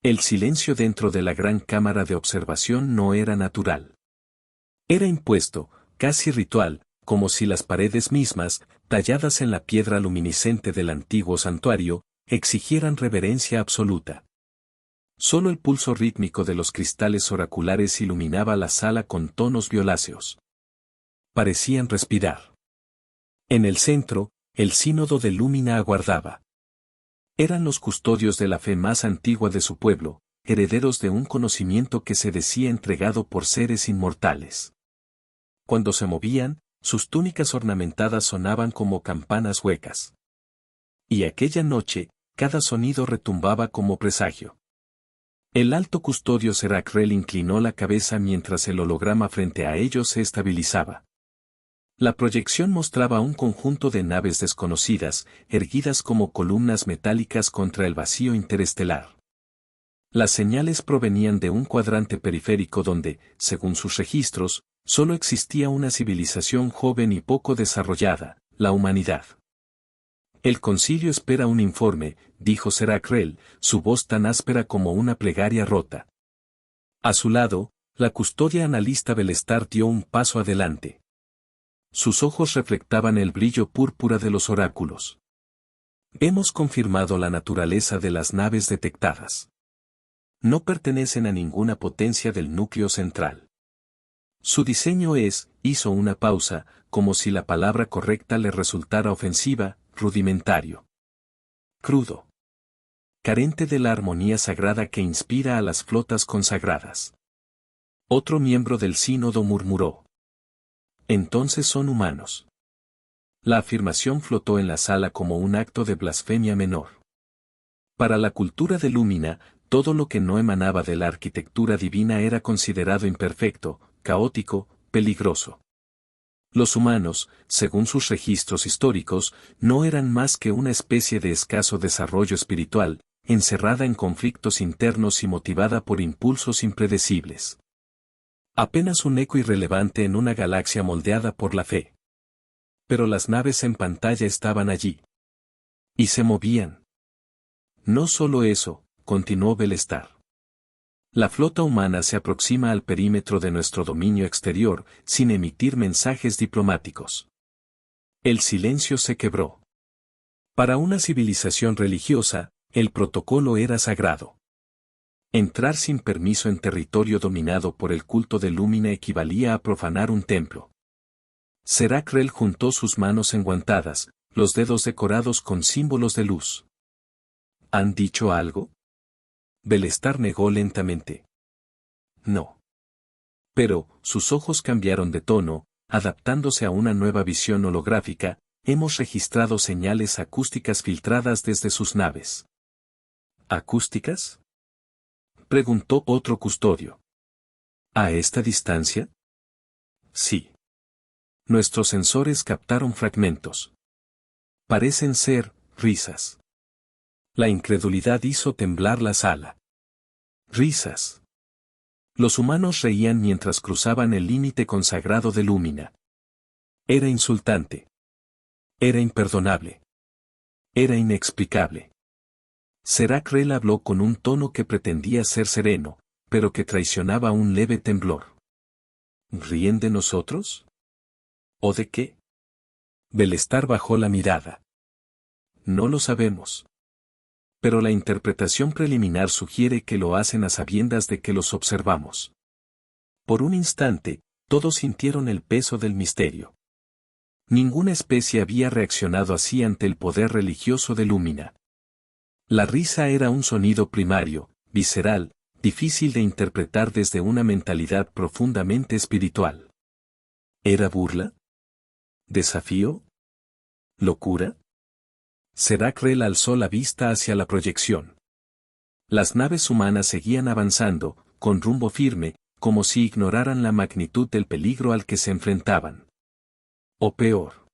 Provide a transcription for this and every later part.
El silencio dentro de la gran cámara de observación no era natural. Era impuesto, casi ritual, como si las paredes mismas, talladas en la piedra luminiscente del antiguo santuario, exigieran reverencia absoluta. Solo el pulso rítmico de los cristales oraculares iluminaba la sala con tonos violáceos. Parecían respirar. En el centro, el sínodo de Lumina aguardaba. Eran los custodios de la fe más antigua de su pueblo, herederos de un conocimiento que se decía entregado por seres inmortales. Cuando se movían, sus túnicas ornamentadas sonaban como campanas huecas. Y aquella noche, cada sonido retumbaba como presagio. El alto custodio Serakrel inclinó la cabeza mientras el holograma frente a ellos se estabilizaba. La proyección mostraba un conjunto de naves desconocidas, erguidas como columnas metálicas contra el vacío interestelar. Las señales provenían de un cuadrante periférico donde, según sus registros, solo existía una civilización joven y poco desarrollada, la humanidad. El concilio espera un informe, dijo Serakrel, su voz tan áspera como una plegaria rota. A su lado, la custodia analista Belestar dio un paso adelante. Sus ojos reflectaban el brillo púrpura de los oráculos. Hemos confirmado la naturaleza de las naves detectadas. No pertenecen a ninguna potencia del núcleo central. Su diseño hizo una pausa, como si la palabra correcta le resultara ofensiva, rudimentario. Crudo. Carente de la armonía sagrada que inspira a las flotas consagradas. Otro miembro del sínodo murmuró. Entonces son humanos. La afirmación flotó en la sala como un acto de blasfemia menor. Para la cultura de Lumina, todo lo que no emanaba de la arquitectura divina era considerado imperfecto, caótico, peligroso. Los humanos, según sus registros históricos, no eran más que una especie de escaso desarrollo espiritual, encerrada en conflictos internos y motivada por impulsos impredecibles. Apenas un eco irrelevante en una galaxia moldeada por la fe. Pero las naves en pantalla estaban allí. Y se movían. No solo eso, continuó Belestar. La flota humana se aproxima al perímetro de nuestro dominio exterior, sin emitir mensajes diplomáticos. El silencio se quebró. Para una civilización religiosa, el protocolo era sagrado. Entrar sin permiso en territorio dominado por el culto de Lumina equivalía a profanar un templo. Serakrel juntó sus manos enguantadas, los dedos decorados con símbolos de luz. ¿Han dicho algo? Belestar negó lentamente. No. Pero, sus ojos cambiaron de tono, adaptándose a una nueva visión holográfica, hemos registrado señales acústicas filtradas desde sus naves. ¿Acústicas? Preguntó otro custodio. ¿A esta distancia? Sí. Nuestros sensores captaron fragmentos. Parecen ser risas. La incredulidad hizo temblar la sala. Risas. Los humanos reían mientras cruzaban el límite consagrado de Lumina. Era insultante. Era imperdonable. Era inexplicable. Serakrel habló con un tono que pretendía ser sereno, pero que traicionaba un leve temblor. ¿Ríen de nosotros? ¿O de qué? Belestar bajó la mirada. No lo sabemos. Pero la interpretación preliminar sugiere que lo hacen a sabiendas de que los observamos. Por un instante, todos sintieron el peso del misterio. Ninguna especie había reaccionado así ante el poder religioso de Lumina. La risa era un sonido primario, visceral, difícil de interpretar desde una mentalidad profundamente espiritual. ¿Era burla? ¿Desafío? ¿Locura? Serakrel alzó la vista hacia la proyección. Las naves humanas seguían avanzando, con rumbo firme, como si ignoraran la magnitud del peligro al que se enfrentaban. O peor.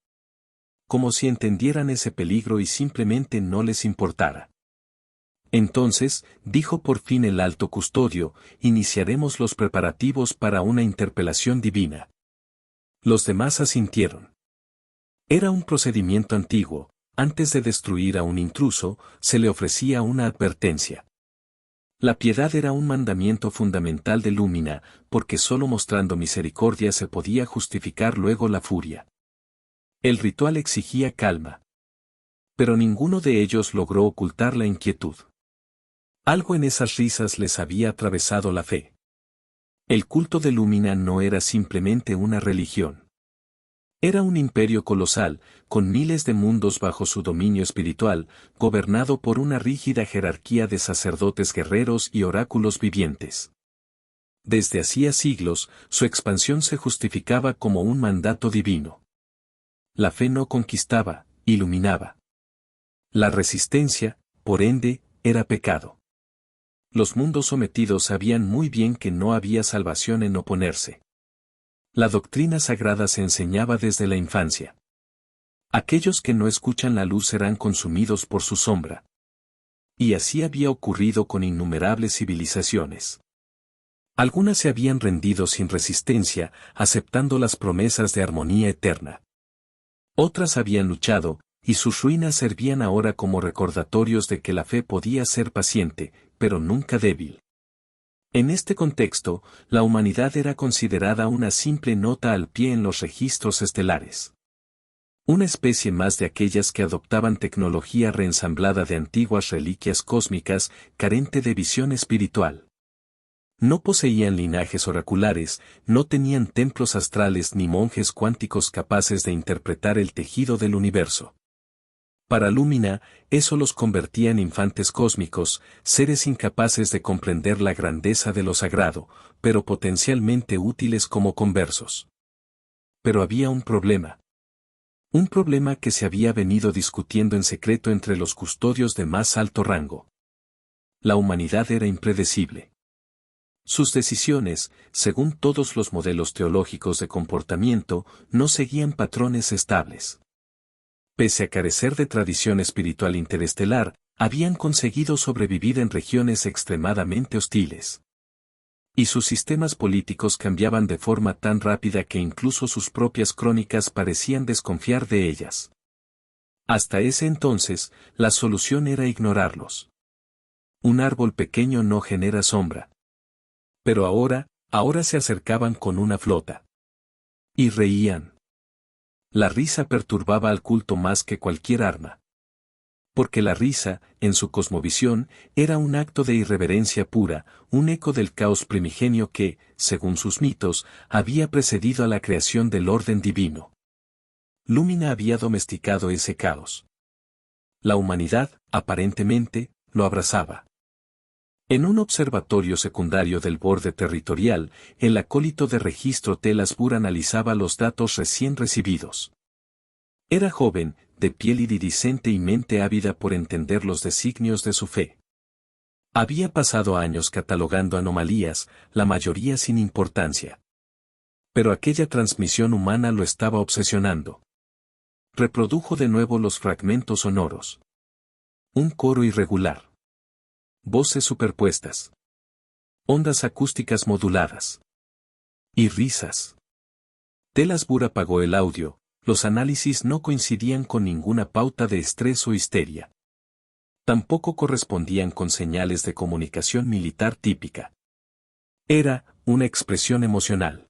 Como si entendieran ese peligro y simplemente no les importara. Entonces, dijo por fin el alto custodio, iniciaremos los preparativos para una interpelación divina. Los demás asintieron. Era un procedimiento antiguo, antes de destruir a un intruso, se le ofrecía una advertencia. La piedad era un mandamiento fundamental de Lumina, porque solo mostrando misericordia se podía justificar luego la furia. El ritual exigía calma. Pero ninguno de ellos logró ocultar la inquietud. Algo en esas risas les había atravesado la fe. El culto de Lumina no era simplemente una religión. Era un imperio colosal, con miles de mundos bajo su dominio espiritual, gobernado por una rígida jerarquía de sacerdotes guerreros y oráculos vivientes. Desde hacía siglos, su expansión se justificaba como un mandato divino. La fe no conquistaba, iluminaba. La resistencia, por ende, era pecado. Los mundos sometidos sabían muy bien que no había salvación en oponerse. La doctrina sagrada se enseñaba desde la infancia. Aquellos que no escuchan la luz serán consumidos por su sombra. Y así había ocurrido con innumerables civilizaciones. Algunas se habían rendido sin resistencia, aceptando las promesas de armonía eterna. Otras habían luchado, y sus ruinas servían ahora como recordatorios de que la fe podía ser paciente, pero nunca débil. En este contexto, la humanidad era considerada una simple nota al pie en los registros estelares. Una especie más de aquellas que adoptaban tecnología reensamblada de antiguas reliquias cósmicas, carente de visión espiritual. No poseían linajes oraculares, no tenían templos astrales ni monjes cuánticos capaces de interpretar el tejido del universo. Para Lumina, eso los convertía en infantes cósmicos, seres incapaces de comprender la grandeza de lo sagrado, pero potencialmente útiles como conversos. Pero había un problema. Un problema que se había venido discutiendo en secreto entre los custodios de más alto rango. La humanidad era impredecible. Sus decisiones, según todos los modelos teológicos de comportamiento, no seguían patrones estables. Pese a carecer de tradición espiritual interestelar, habían conseguido sobrevivir en regiones extremadamente hostiles. Y sus sistemas políticos cambiaban de forma tan rápida que incluso sus propias crónicas parecían desconfiar de ellas. Hasta ese entonces, la solución era ignorarlos. Un árbol pequeño no genera sombra. Pero ahora se acercaban con una flota. Y reían. La risa perturbaba al culto más que cualquier arma. Porque la risa, en su cosmovisión, era un acto de irreverencia pura, un eco del caos primigenio que, según sus mitos, había precedido a la creación del orden divino. Lumina había domesticado ese caos. La humanidad, aparentemente, lo abrazaba. En un observatorio secundario del borde territorial, el acólito de registro Telas Bur analizaba los datos recién recibidos. Era joven, de piel iridiscente y mente ávida por entender los designios de su fe. Había pasado años catalogando anomalías, la mayoría sin importancia. Pero aquella transmisión humana lo estaba obsesionando. Reprodujo de nuevo los fragmentos sonoros. Un coro irregular. Voces superpuestas. Ondas acústicas moduladas. Y risas. Telas Bur apagó el audio, los análisis no coincidían con ninguna pauta de estrés o histeria. Tampoco correspondían con señales de comunicación militar típica. Era una expresión emocional.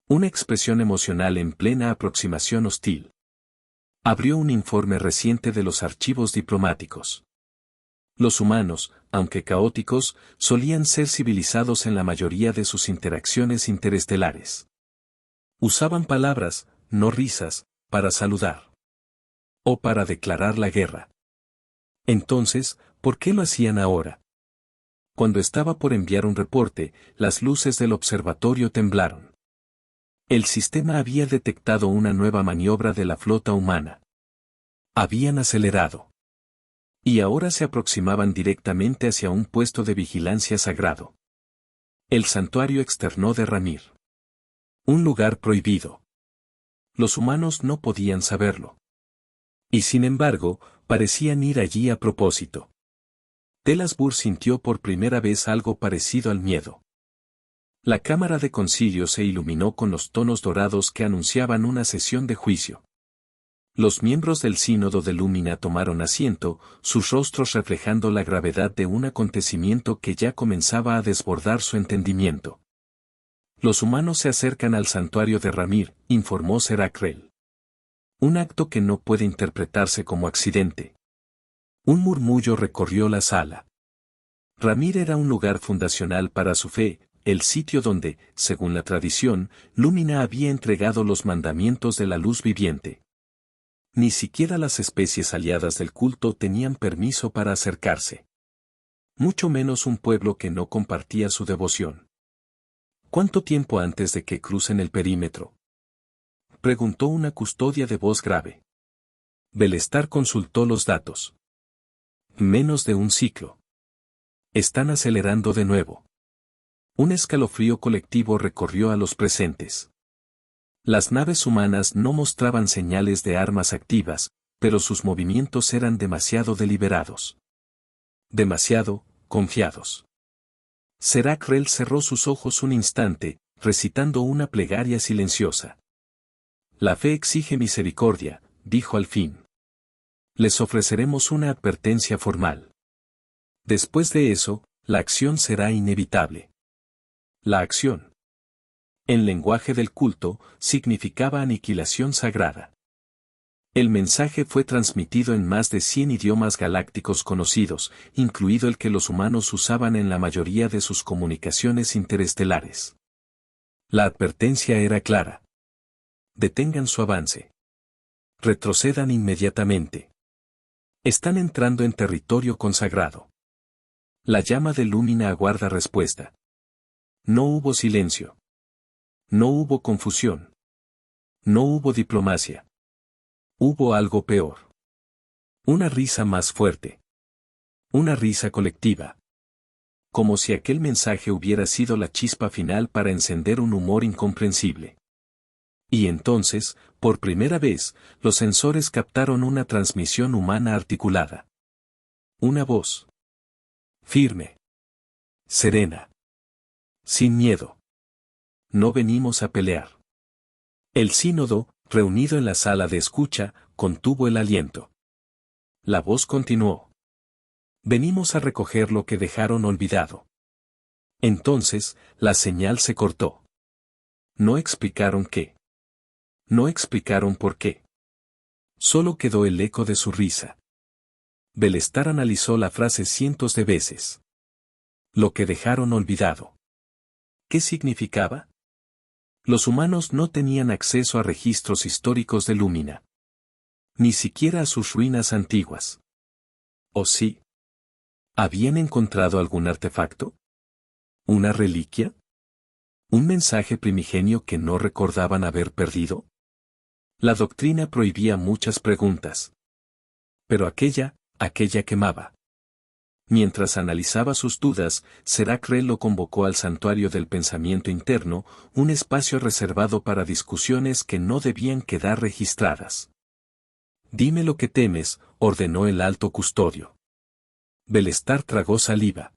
Una expresión emocional en plena aproximación hostil. Abrió un informe reciente de los archivos diplomáticos. Los humanos, aunque caóticos, solían ser civilizados en la mayoría de sus interacciones interestelares. Usaban palabras, no risas, para saludar. O para declarar la guerra. Entonces, ¿por qué lo hacían ahora? Cuando estaba por enviar un reporte, las luces del observatorio temblaron. El sistema había detectado una nueva maniobra de la flota humana. Habían acelerado. Y ahora se aproximaban directamente hacia un puesto de vigilancia sagrado. El santuario externo de Ramir. Un lugar prohibido. Los humanos no podían saberlo. Y sin embargo, parecían ir allí a propósito. Telas Bur sintió por primera vez algo parecido al miedo. La cámara de concilio se iluminó con los tonos dorados que anunciaban una sesión de juicio. Los miembros del sínodo de Lumina tomaron asiento, sus rostros reflejando la gravedad de un acontecimiento que ya comenzaba a desbordar su entendimiento. Los humanos se acercan al santuario de Ramir, informó Serakrel. Un acto que no puede interpretarse como accidente. Un murmullo recorrió la sala. Ramir era un lugar fundacional para su fe, el sitio donde, según la tradición, Lumina había entregado los mandamientos de la luz viviente. Ni siquiera las especies aliadas del culto tenían permiso para acercarse. Mucho menos un pueblo que no compartía su devoción. ¿Cuánto tiempo antes de que crucen el perímetro?, preguntó una custodia de voz grave. Belestar consultó los datos. Menos de un ciclo. Están acelerando de nuevo. Un escalofrío colectivo recorrió a los presentes. Las naves humanas no mostraban señales de armas activas, pero sus movimientos eran demasiado deliberados. Demasiado confiados. Serakrel cerró sus ojos un instante, recitando una plegaria silenciosa. La fe exige misericordia, dijo al fin. Les ofreceremos una advertencia formal. Después de eso, la acción será inevitable. La acción, en lenguaje del culto, significaba aniquilación sagrada. El mensaje fue transmitido en más de 100 idiomas galácticos conocidos, incluido el que los humanos usaban en la mayoría de sus comunicaciones interestelares. La advertencia era clara. Detengan su avance. Retrocedan inmediatamente. Están entrando en territorio consagrado. La llama de Lumina aguarda respuesta. No hubo silencio. No hubo confusión. No hubo diplomacia. Hubo algo peor. Una risa más fuerte. Una risa colectiva. Como si aquel mensaje hubiera sido la chispa final para encender un humor incomprensible. Y entonces, por primera vez, los sensores captaron una transmisión humana articulada. Una voz. Firme. Serena. Sin miedo. No venimos a pelear. El sínodo, reunido en la sala de escucha, contuvo el aliento. La voz continuó. Venimos a recoger lo que dejaron olvidado. Entonces, la señal se cortó. No explicaron qué. No explicaron por qué. Solo quedó el eco de su risa. Belestar analizó la frase cientos de veces. Lo que dejaron olvidado. ¿Qué significaba? Los humanos no tenían acceso a registros históricos de Lumina. Ni siquiera a sus ruinas antiguas. ¿O sí? ¿Habían encontrado algún artefacto? ¿Una reliquia? ¿Un mensaje primigenio que no recordaban haber perdido? La doctrina prohibía muchas preguntas. Pero aquella quemaba. Mientras analizaba sus dudas, Serakrel lo convocó al santuario del pensamiento interno, un espacio reservado para discusiones que no debían quedar registradas. Dime lo que temes, ordenó el alto custodio. Belestar tragó saliva.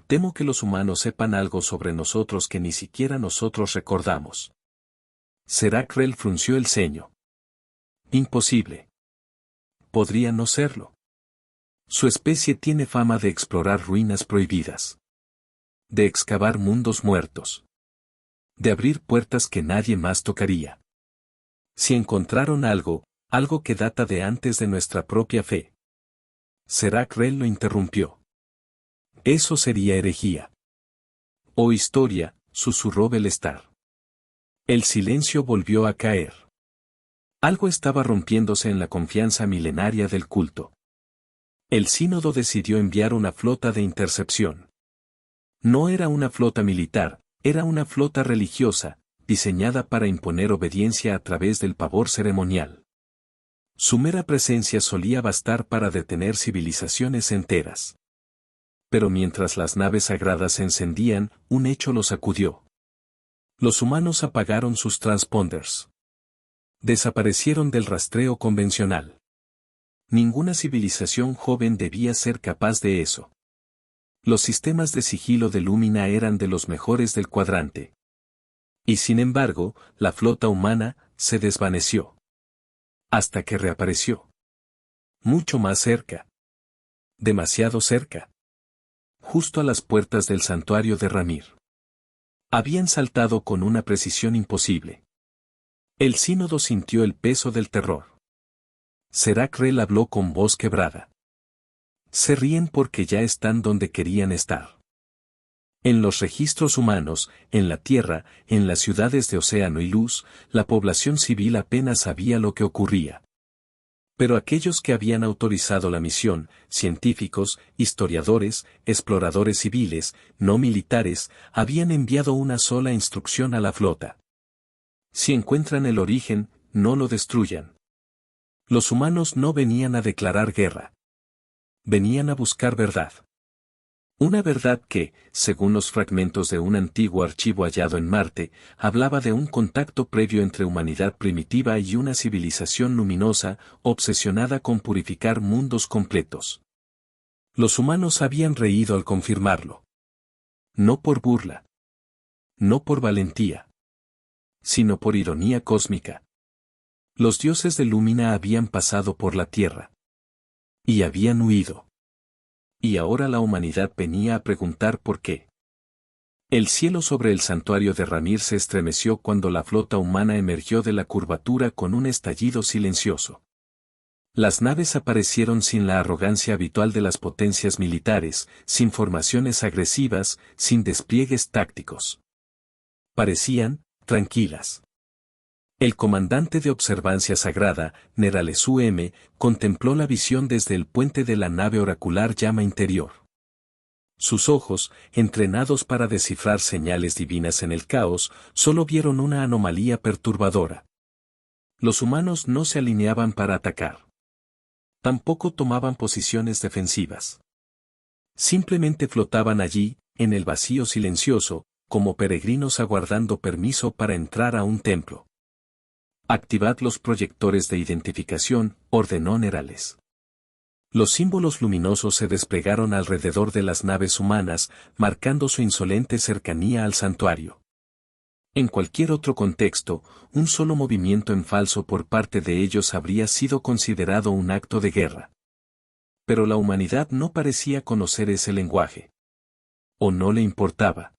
Temo que los humanos sepan algo sobre nosotros que ni siquiera nosotros recordamos. Serakrel frunció el ceño. Imposible. Podría no serlo. Su especie tiene fama de explorar ruinas prohibidas. De excavar mundos muertos. De abrir puertas que nadie más tocaría. Si encontraron algo que data de antes de nuestra propia fe. Serakrel lo interrumpió. Eso sería herejía. O historia, susurró Belestar. El silencio volvió a caer. Algo estaba rompiéndose en la confianza milenaria del culto. El sínodo decidió enviar una flota de intercepción. No era una flota militar, era una flota religiosa, diseñada para imponer obediencia a través del pavor ceremonial. Su mera presencia solía bastar para detener civilizaciones enteras. Pero mientras las naves sagradas se encendían, un hecho los sacudió. Los humanos apagaron sus transponders. Desaparecieron del rastreo convencional. Ninguna civilización joven debía ser capaz de eso. Los sistemas de sigilo de Lumina eran de los mejores del cuadrante. Y sin embargo, la flota humana se desvaneció. Hasta que reapareció. Mucho más cerca. Demasiado cerca. Justo a las puertas del santuario de Ramir. Habían saltado con una precisión imposible. El sínodo sintió el peso del terror. Serac Rel habló con voz quebrada. Se ríen porque ya están donde querían estar. En los registros humanos, en la tierra, en las ciudades de Océano y Luz, la población civil apenas sabía lo que ocurría. Pero aquellos que habían autorizado la misión, científicos, historiadores, exploradores civiles, no militares, habían enviado una sola instrucción a la flota. Si encuentran el origen, no lo destruyan. Los humanos no venían a declarar guerra. Venían a buscar verdad. Una verdad que, según los fragmentos de un antiguo archivo hallado en Marte, hablaba de un contacto previo entre humanidad primitiva y una civilización luminosa, obsesionada con purificar mundos completos. Los humanos habían reído al confirmarlo. No por burla. No por valentía. Sino por ironía cósmica. Los dioses de Lumina habían pasado por la Tierra. Y habían huido. Y ahora la humanidad venía a preguntar por qué. El cielo sobre el santuario de Ramir se estremeció cuando la flota humana emergió de la curvatura con un estallido silencioso. Las naves aparecieron sin la arrogancia habitual de las potencias militares, sin formaciones agresivas, sin despliegues tácticos. Parecían tranquilas. El comandante de observancia sagrada, Neralesu M, contempló la visión desde el puente de la nave oracular llama interior. Sus ojos, entrenados para descifrar señales divinas en el caos, solo vieron una anomalía perturbadora. Los humanos no se alineaban para atacar. Tampoco tomaban posiciones defensivas. Simplemente flotaban allí, en el vacío silencioso, como peregrinos aguardando permiso para entrar a un templo. Activad los proyectores de identificación, ordenó Nerales. Los símbolos luminosos se desplegaron alrededor de las naves humanas, marcando su insolente cercanía al santuario. En cualquier otro contexto, un solo movimiento en falso por parte de ellos habría sido considerado un acto de guerra. Pero la humanidad no parecía conocer ese lenguaje. O no le importaba.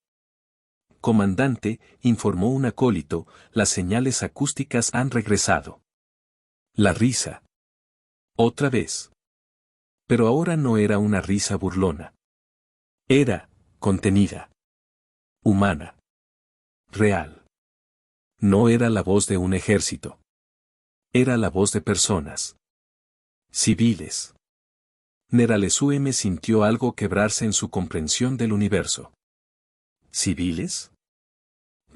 Comandante, informó un acólito, las señales acústicas han regresado. La risa. Otra vez. Pero ahora no era una risa burlona. Era, contenida. Humana. Real. No era la voz de un ejército. Era la voz de personas. Civiles. Neralesu M sintió algo quebrarse en su comprensión del universo. ¿Civiles?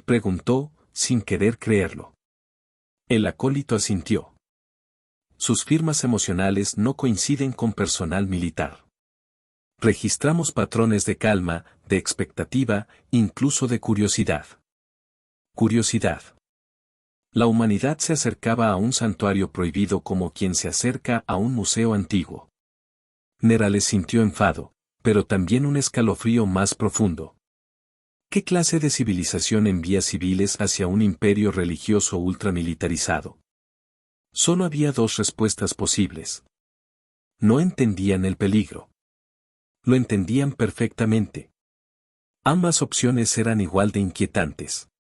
Preguntó, sin querer creerlo. El acólito asintió. Sus firmas emocionales no coinciden con personal militar. Registramos patrones de calma, de expectativa, incluso de curiosidad. Curiosidad. La humanidad se acercaba a un santuario prohibido como quien se acerca a un museo antiguo. Nerales sintió enfado, pero también un escalofrío más profundo. ¿Qué clase de civilización envía civiles hacia un imperio religioso ultramilitarizado? Solo había dos respuestas posibles. No entendían el peligro. Lo entendían perfectamente. Ambas opciones eran igual de inquietantes.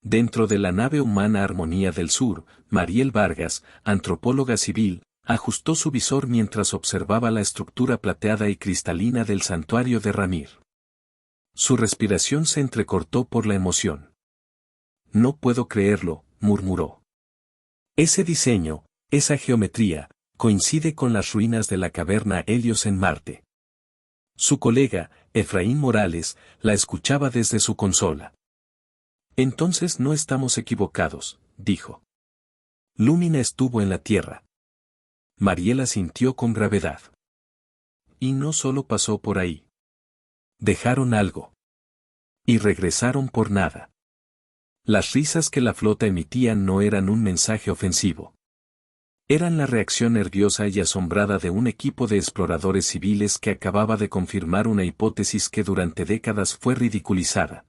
Dentro de la nave humana Armonía del Sur, Mariel Vargas, antropóloga civil, ajustó su visor mientras observaba la estructura plateada y cristalina del santuario de Ramir. Su respiración se entrecortó por la emoción. No puedo creerlo, murmuró. Ese diseño, esa geometría, coincide con las ruinas de la caverna Helios en Marte. Su colega, Efraín Morales, la escuchaba desde su consola. Entonces no estamos equivocados, dijo. Lumina estuvo en la Tierra. Mariela sintió con gravedad. Y no solo pasó por ahí. Dejaron algo. Y regresaron por nada. Las risas que la flota emitía no eran un mensaje ofensivo. Eran la reacción nerviosa y asombrada de un equipo de exploradores civiles que acababa de confirmar una hipótesis que durante décadas fue ridiculizada.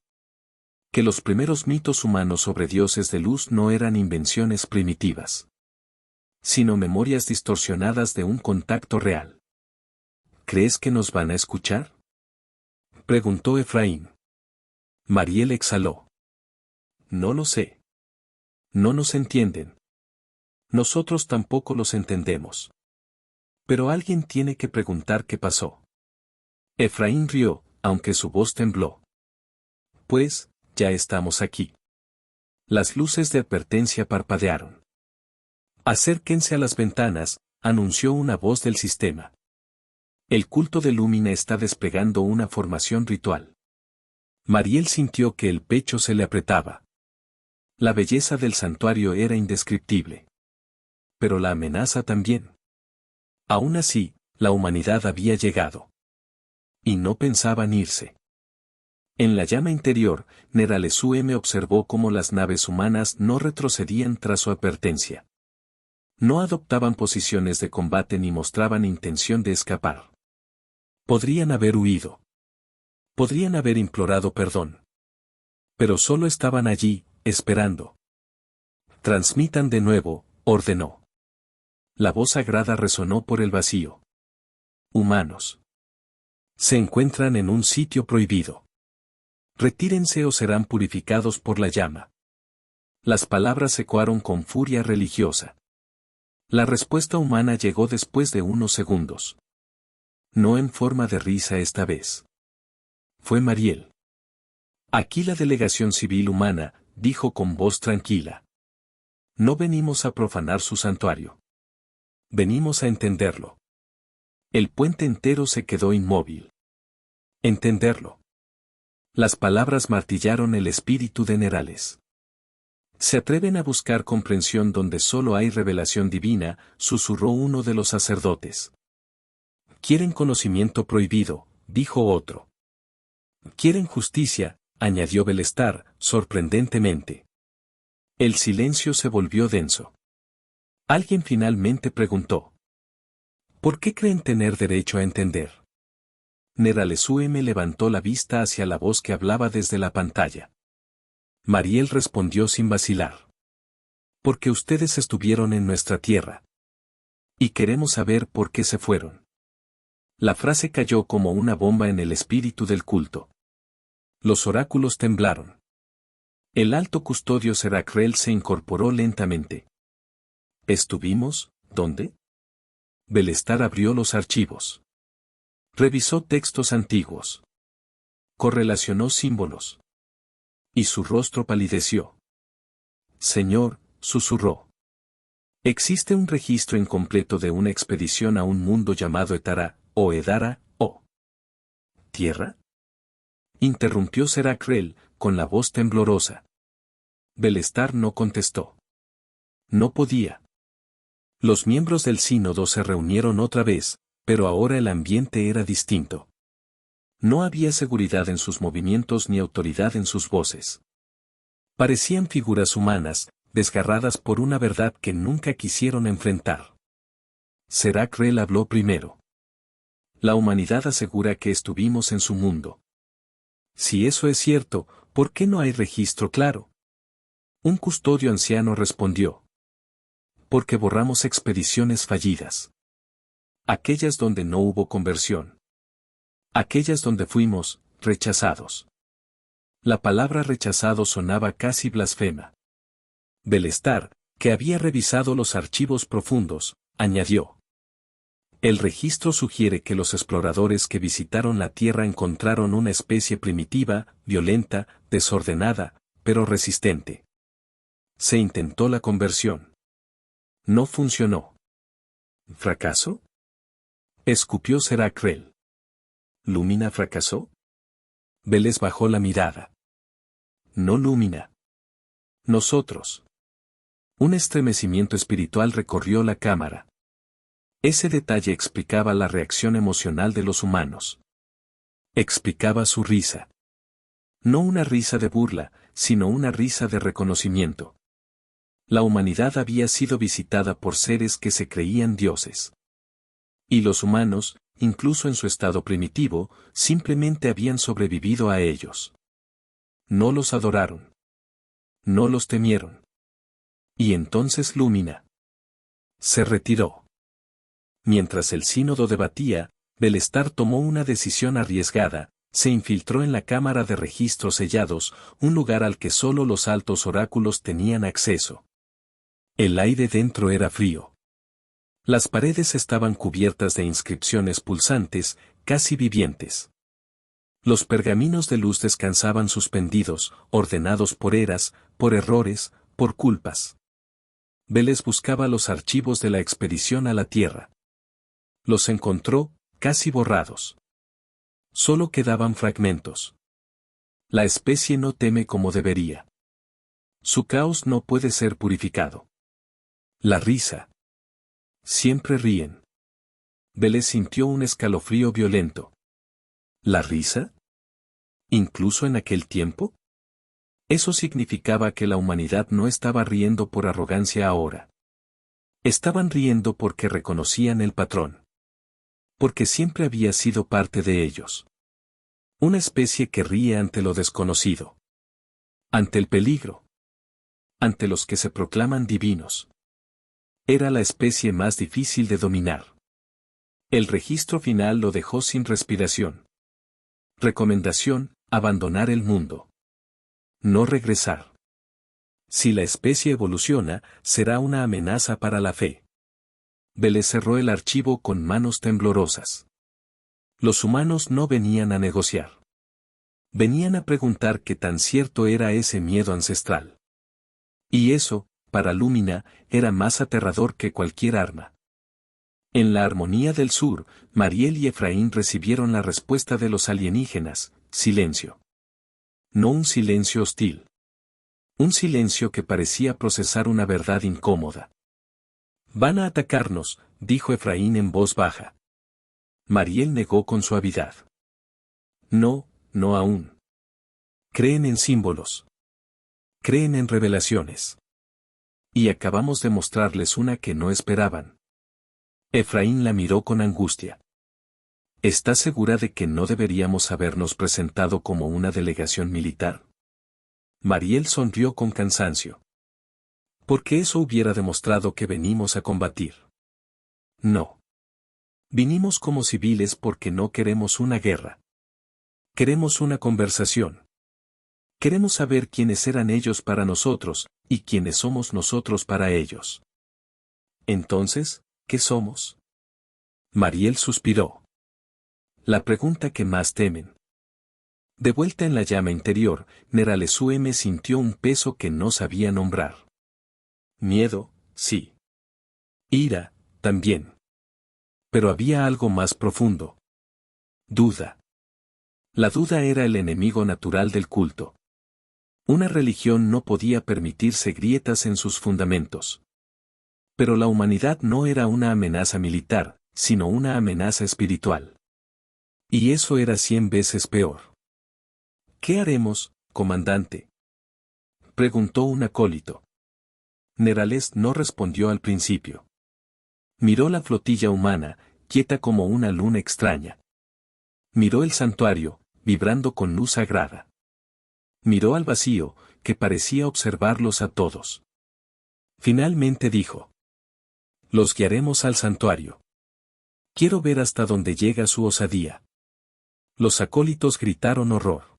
Que los primeros mitos humanos sobre dioses de luz no eran invenciones primitivas. sino memorias distorsionadas de un contacto real. ¿Crees que nos van a escuchar?, preguntó Efraín. Mariel exhaló. No lo sé. No nos entienden. Nosotros tampoco los entendemos. Pero alguien tiene que preguntar qué pasó. Efraín rió, aunque su voz tembló. Pues, ya estamos aquí. Las luces de advertencia parpadearon. Acérquense a las ventanas, anunció una voz del sistema. El culto de Lumina está desplegando una formación ritual. Mariel sintió que el pecho se le apretaba. La belleza del santuario era indescriptible. Pero la amenaza también. Aún así, la humanidad había llegado. Y no pensaban irse. En la llama interior, Neralesuem observó cómo las naves humanas no retrocedían tras su advertencia. No adoptaban posiciones de combate ni mostraban intención de escapar. Podrían haber huido. Podrían haber implorado perdón. Pero solo estaban allí, esperando. Transmitan de nuevo, ordenó. La voz sagrada resonó por el vacío. Humanos. Se encuentran en un sitio prohibido. Retírense o serán purificados por la llama. Las palabras ecoaron con furia religiosa. La respuesta humana llegó después de unos segundos. No en forma de risa esta vez. Fue Mariel. Aquí la delegación civil humana, dijo con voz tranquila. No venimos a profanar su santuario. Venimos a entenderlo. El puente entero se quedó inmóvil. Entenderlo. Las palabras martillaron el espíritu de Nerales. Se atreven a buscar comprensión donde solo hay revelación divina, susurró uno de los sacerdotes. Quieren conocimiento prohibido, dijo otro. Quieren justicia, añadió Belestar, sorprendentemente. El silencio se volvió denso. Alguien finalmente preguntó. ¿Por qué creen tener derecho a entender? Neralesuem levantó la vista hacia la voz que hablaba desde la pantalla. Mariel respondió sin vacilar. Porque ustedes estuvieron en nuestra tierra. Y queremos saber por qué se fueron. La frase cayó como una bomba en el espíritu del culto. Los oráculos temblaron. El alto custodio Seracrel se incorporó lentamente. ¿Estuvimos, dónde? Belestar abrió los archivos. Revisó textos antiguos. Correlacionó símbolos. Y su rostro palideció. Señor, susurró. Existe un registro incompleto de una expedición a un mundo llamado Etara, o Edara, o ¿Tierra? Interrumpió Seracrel, con la voz temblorosa. Belestar no contestó. No podía. Los miembros del sínodo se reunieron otra vez, pero ahora el ambiente era distinto. No había seguridad en sus movimientos ni autoridad en sus voces. Parecían figuras humanas, desgarradas por una verdad que nunca quisieron enfrentar. Seracrel habló primero. La humanidad asegura que estuvimos en su mundo. Si eso es cierto, ¿por qué no hay registro claro? Un custodio anciano respondió. Porque borramos expediciones fallidas. Aquellas donde no hubo conversión. Aquellas donde fuimos, rechazados. La palabra rechazado sonaba casi blasfema. Belestar, que había revisado los archivos profundos, añadió. El registro sugiere que los exploradores que visitaron la Tierra encontraron una especie primitiva, violenta, desordenada, pero resistente. Se intentó la conversión. No funcionó. ¿Fracaso? Escupió Seracrel. ¿Lumina fracasó? Veles bajó la mirada. No Lumina. Nosotros. Un estremecimiento espiritual recorrió la cámara. Ese detalle explicaba la reacción emocional de los humanos. Explicaba su risa. No una risa de burla, sino una risa de reconocimiento. La humanidad había sido visitada por seres que se creían dioses. Y los humanos, incluso en su estado primitivo, simplemente habían sobrevivido a ellos. No los adoraron. No los temieron. Y entonces Lumina. Se retiró. Mientras el sínodo debatía, Belestar tomó una decisión arriesgada, se infiltró en la cámara de registros sellados, un lugar al que solo los altos oráculos tenían acceso. El aire dentro era frío. Las paredes estaban cubiertas de inscripciones pulsantes, casi vivientes. Los pergaminos de luz descansaban suspendidos, ordenados por eras, por errores, por culpas. Vélez buscaba los archivos de la expedición a la Tierra. Los encontró, casi borrados. Solo quedaban fragmentos. La especie no teme como debería. Su caos no puede ser purificado. La risa. Siempre ríen. Vélez sintió un escalofrío violento. ¿La risa? ¿Incluso en aquel tiempo? Eso significaba que la humanidad no estaba riendo por arrogancia ahora. Estaban riendo porque reconocían el patrón. Porque siempre había sido parte de ellos. Una especie que ríe ante lo desconocido. Ante el peligro. Ante los que se proclaman divinos. Era la especie más difícil de dominar. El registro final lo dejó sin respiración. Recomendación: abandonar el mundo. No regresar. Si la especie evoluciona, será una amenaza para la fe. Vélez cerró el archivo con manos temblorosas. Los humanos no venían a negociar. Venían a preguntar qué tan cierto era ese miedo ancestral. Y eso, para Lumina, era más aterrador que cualquier arma. En la Armonía del Sur, Mariel y Efraín recibieron la respuesta de los alienígenas: silencio. No un silencio hostil. Un silencio que parecía procesar una verdad incómoda. Van a atacarnos, dijo Efraín en voz baja. Mariel negó con suavidad. No, no aún. Creen en símbolos. Creen en revelaciones. Y acabamos de mostrarles una que no esperaban. Efraín la miró con angustia. ¿Estás segura de que no deberíamos habernos presentado como una delegación militar? Mariel sonrió con cansancio. Porque eso hubiera demostrado que venimos a combatir. No. Vinimos como civiles porque no queremos una guerra. Queremos una conversación. Queremos saber quiénes eran ellos para nosotros, y quiénes somos nosotros para ellos. Entonces, ¿qué somos? Mariel suspiró. La pregunta que más temen. De vuelta en la llama interior, Neralesueme sintió un peso que no sabía nombrar. Miedo, sí. Ira, también. Pero había algo más profundo. Duda. La duda era el enemigo natural del culto. Una religión no podía permitirse grietas en sus fundamentos. Pero la humanidad no era una amenaza militar, sino una amenaza espiritual. Y eso era 100 veces peor. ¿Qué haremos, comandante?, preguntó un acólito. Nerales no respondió al principio. Miró la flotilla humana, quieta como una luna extraña. Miró el santuario, vibrando con luz sagrada. Miró al vacío, que parecía observarlos a todos. Finalmente dijo: los guiaremos al santuario. Quiero ver hasta dónde llega su osadía. Los acólitos gritaron horror.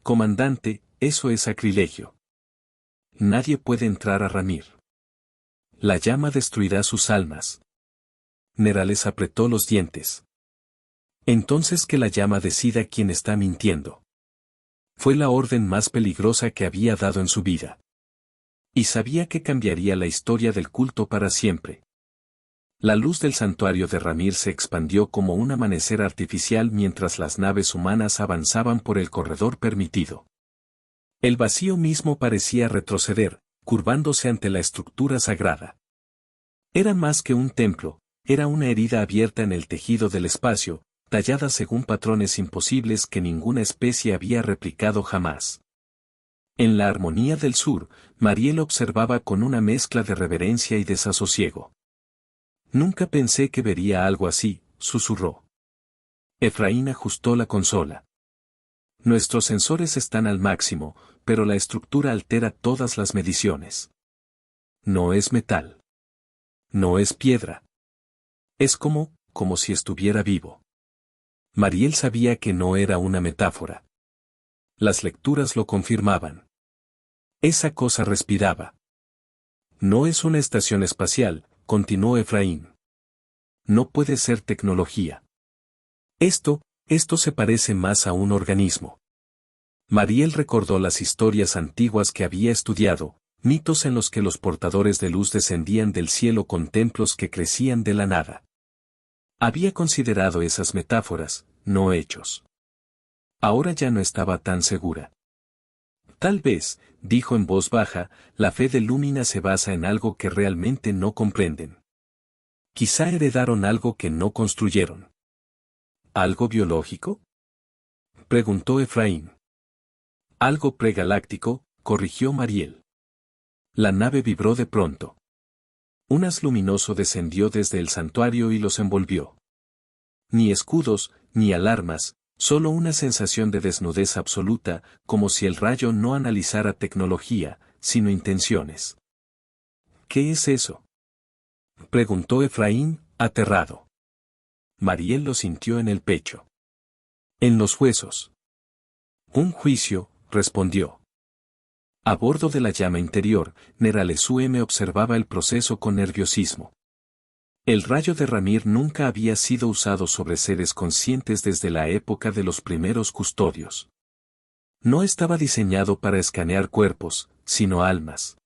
Comandante, eso es sacrilegio. Nadie puede entrar a Ramir. La llama destruirá sus almas. Nerales apretó los dientes. Entonces que la llama decida quién está mintiendo. Fue la orden más peligrosa que había dado en su vida. Y sabía que cambiaría la historia del culto para siempre. La luz del santuario de Ramir se expandió como un amanecer artificial mientras las naves humanas avanzaban por el corredor permitido. El vacío mismo parecía retroceder, curvándose ante la estructura sagrada. Era más que un templo, era una herida abierta en el tejido del espacio, tallada según patrones imposibles que ninguna especie había replicado jamás. En la Armonía del Sur, Mariel observaba con una mezcla de reverencia y desasosiego. Nunca pensé que vería algo así, susurró. Efraín ajustó la consola. Nuestros sensores están al máximo, pero la estructura altera todas las mediciones. No es metal. No es piedra. Es como si estuviera vivo. Mariel sabía que no era una metáfora. Las lecturas lo confirmaban. Esa cosa respiraba. No es una estación espacial, continuó Efraín. No puede ser tecnología. Esto se parece más a un organismo. Mariel recordó las historias antiguas que había estudiado, mitos en los que los portadores de luz descendían del cielo con templos que crecían de la nada. Había considerado esas metáforas, no hechos. Ahora ya no estaba tan segura. Tal vez, dijo en voz baja, la fe de Lumina se basa en algo que realmente no comprenden. Quizá heredaron algo que no construyeron. ¿Algo biológico? Preguntó Efraín. Algo pregaláctico, corrigió Mariel. La nave vibró de pronto. Un haz luminoso descendió desde el santuario y los envolvió. Ni escudos, ni alarmas, solo una sensación de desnudez absoluta, como si el rayo no analizara tecnología, sino intenciones. ¿Qué es eso? Preguntó Efraín, aterrado. Mariel lo sintió en el pecho. En los huesos. Un juicio, respondió. A bordo de la llama interior, Neralesuem observaba el proceso con nerviosismo. El rayo de Ramir nunca había sido usado sobre seres conscientes desde la época de los primeros custodios. No estaba diseñado para escanear cuerpos, sino almas.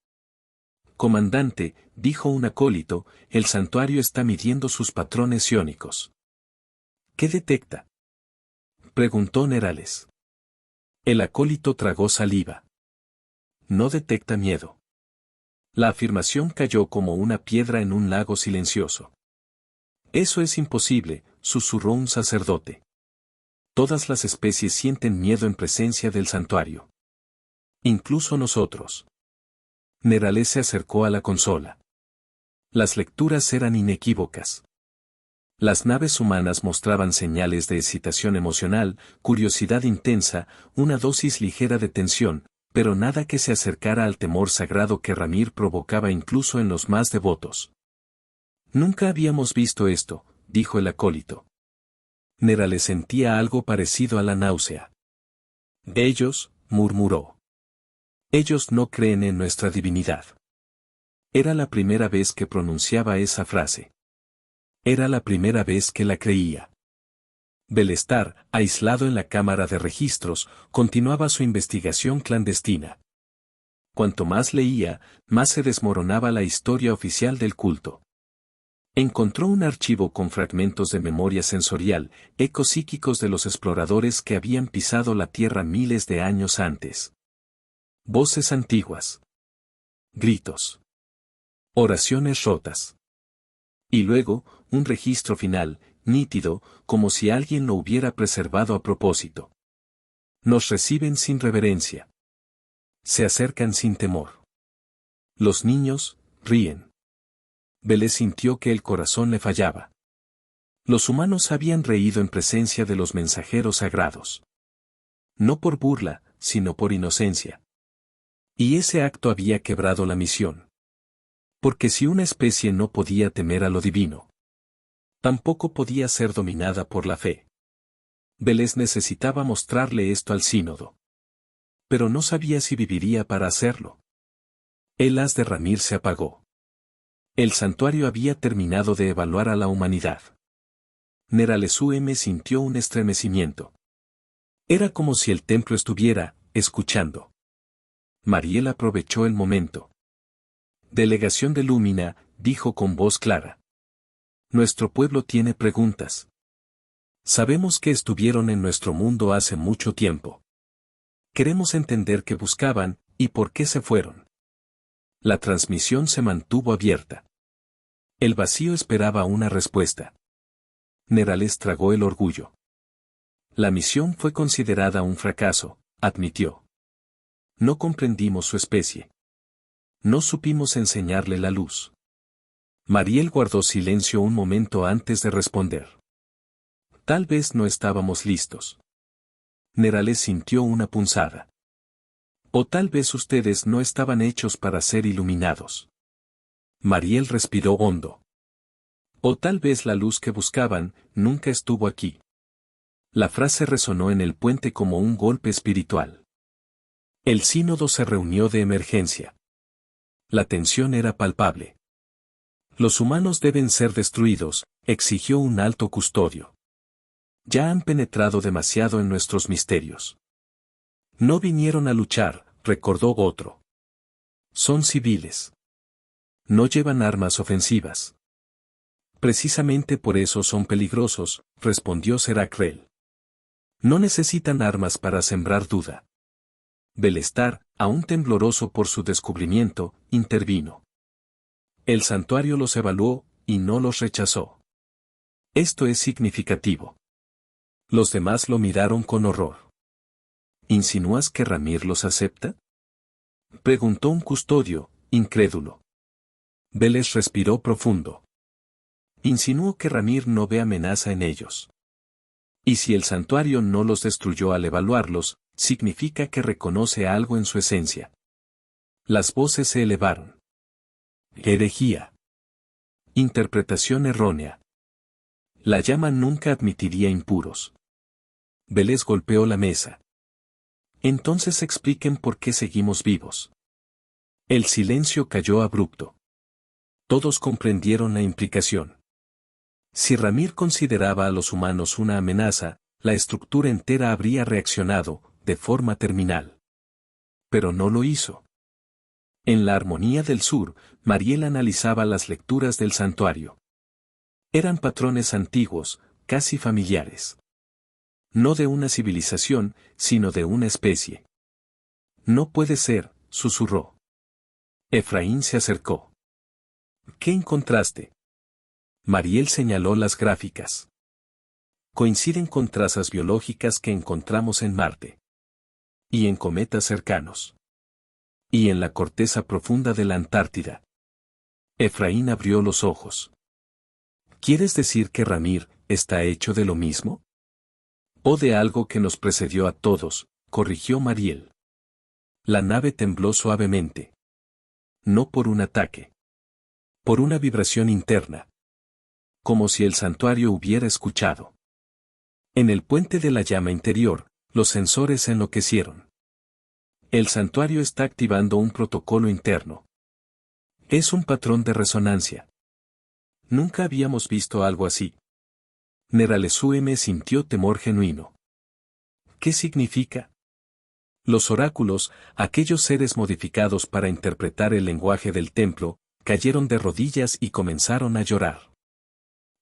Comandante, dijo un acólito, el santuario está midiendo sus patrones iónicos. ¿Qué detecta? Preguntó Nerales. El acólito tragó saliva. No detecta miedo. La afirmación cayó como una piedra en un lago silencioso. Eso es imposible, susurró un sacerdote. Todas las especies sienten miedo en presencia del santuario. Incluso nosotros. Nerales se acercó a la consola. Las lecturas eran inequívocas. Las naves humanas mostraban señales de excitación emocional, curiosidad intensa, una dosis ligera de tensión, pero nada que se acercara al temor sagrado que Ramir provocaba incluso en los más devotos. Nunca habíamos visto esto, dijo el acólito. Nerales sentía algo parecido a la náusea. Ellos, murmuró. Ellos no creen en nuestra divinidad. Era la primera vez que pronunciaba esa frase. Era la primera vez que la creía. Belestar, aislado en la cámara de registros, continuaba su investigación clandestina. Cuanto más leía, más se desmoronaba la historia oficial del culto. Encontró un archivo con fragmentos de memoria sensorial, ecos psíquicos de los exploradores que habían pisado la Tierra miles de años antes. Voces antiguas. Gritos. Oraciones rotas. Y luego, un registro final, nítido, como si alguien lo hubiera preservado a propósito. Nos reciben sin reverencia. Se acercan sin temor. Los niños, ríen. Belé sintió que el corazón le fallaba. Los humanos habían reído en presencia de los mensajeros sagrados. No por burla, sino por inocencia. Y ese acto había quebrado la misión. Porque si una especie no podía temer a lo divino, tampoco podía ser dominada por la fe. Belés necesitaba mostrarle esto al sínodo. Pero no sabía si viviría para hacerlo. El haz de Ramir se apagó. El santuario había terminado de evaluar a la humanidad. Neralesuem sintió un estremecimiento. Era como si el templo estuviera, escuchando. Mariel aprovechó el momento. Delegación de Lumina, dijo con voz clara. Nuestro pueblo tiene preguntas. Sabemos que estuvieron en nuestro mundo hace mucho tiempo. Queremos entender qué buscaban, y por qué se fueron. La transmisión se mantuvo abierta. El vacío esperaba una respuesta. Nerales tragó el orgullo. La misión fue considerada un fracaso, admitió. No comprendimos su especie. No supimos enseñarle la luz. Mariel guardó silencio un momento antes de responder. Tal vez no estábamos listos. Nerales sintió una punzada. O tal vez ustedes no estaban hechos para ser iluminados. Mariel respiró hondo. O tal vez la luz que buscaban nunca estuvo aquí. La frase resonó en el puente como un golpe espiritual. El sínodo se reunió de emergencia. La tensión era palpable. Los humanos deben ser destruidos, exigió un alto custodio. Ya han penetrado demasiado en nuestros misterios. No vinieron a luchar, recordó otro. Son civiles. No llevan armas ofensivas. Precisamente por eso son peligrosos, respondió Seracrel. No necesitan armas para sembrar duda. Belestar, aún tembloroso por su descubrimiento, intervino. El santuario los evaluó, y no los rechazó. Esto es significativo. Los demás lo miraron con horror. ¿Insinúas que Ramir los acepta? Preguntó un custodio, incrédulo. Vélez respiró profundo. Insinúo que Ramir no ve amenaza en ellos. Y si el santuario no los destruyó al evaluarlos, significa que reconoce algo en su esencia. Las voces se elevaron. Herejía. Interpretación errónea. La llama nunca admitiría impuros. Vélez golpeó la mesa. Entonces expliquen por qué seguimos vivos. El silencio cayó abrupto. Todos comprendieron la implicación. Si Ramir consideraba a los humanos una amenaza, la estructura entera habría reaccionado, de forma terminal. Pero no lo hizo. En la armonía del sur, Mariel analizaba las lecturas del santuario. Eran patrones antiguos, casi familiares. No de una civilización, sino de una especie. No puede ser, susurró. Efraín se acercó. ¿Qué encontraste? Mariel señaló las gráficas. Coinciden con trazas biológicas que encontramos en Marte. Y en cometas cercanos. Y en la corteza profunda de la Antártida. Efraín abrió los ojos. ¿Quieres decir que Ramir está hecho de lo mismo? O de algo que nos precedió a todos, corrigió Mariel. La nave tembló suavemente. No por un ataque. Por una vibración interna. Como si el santuario hubiera escuchado. En el puente de la llama interior, los sensores enloquecieron. El santuario está activando un protocolo interno. Es un patrón de resonancia. Nunca habíamos visto algo así. Neralesueme sintió temor genuino. ¿Qué significa? Los oráculos, aquellos seres modificados para interpretar el lenguaje del templo, cayeron de rodillas y comenzaron a llorar.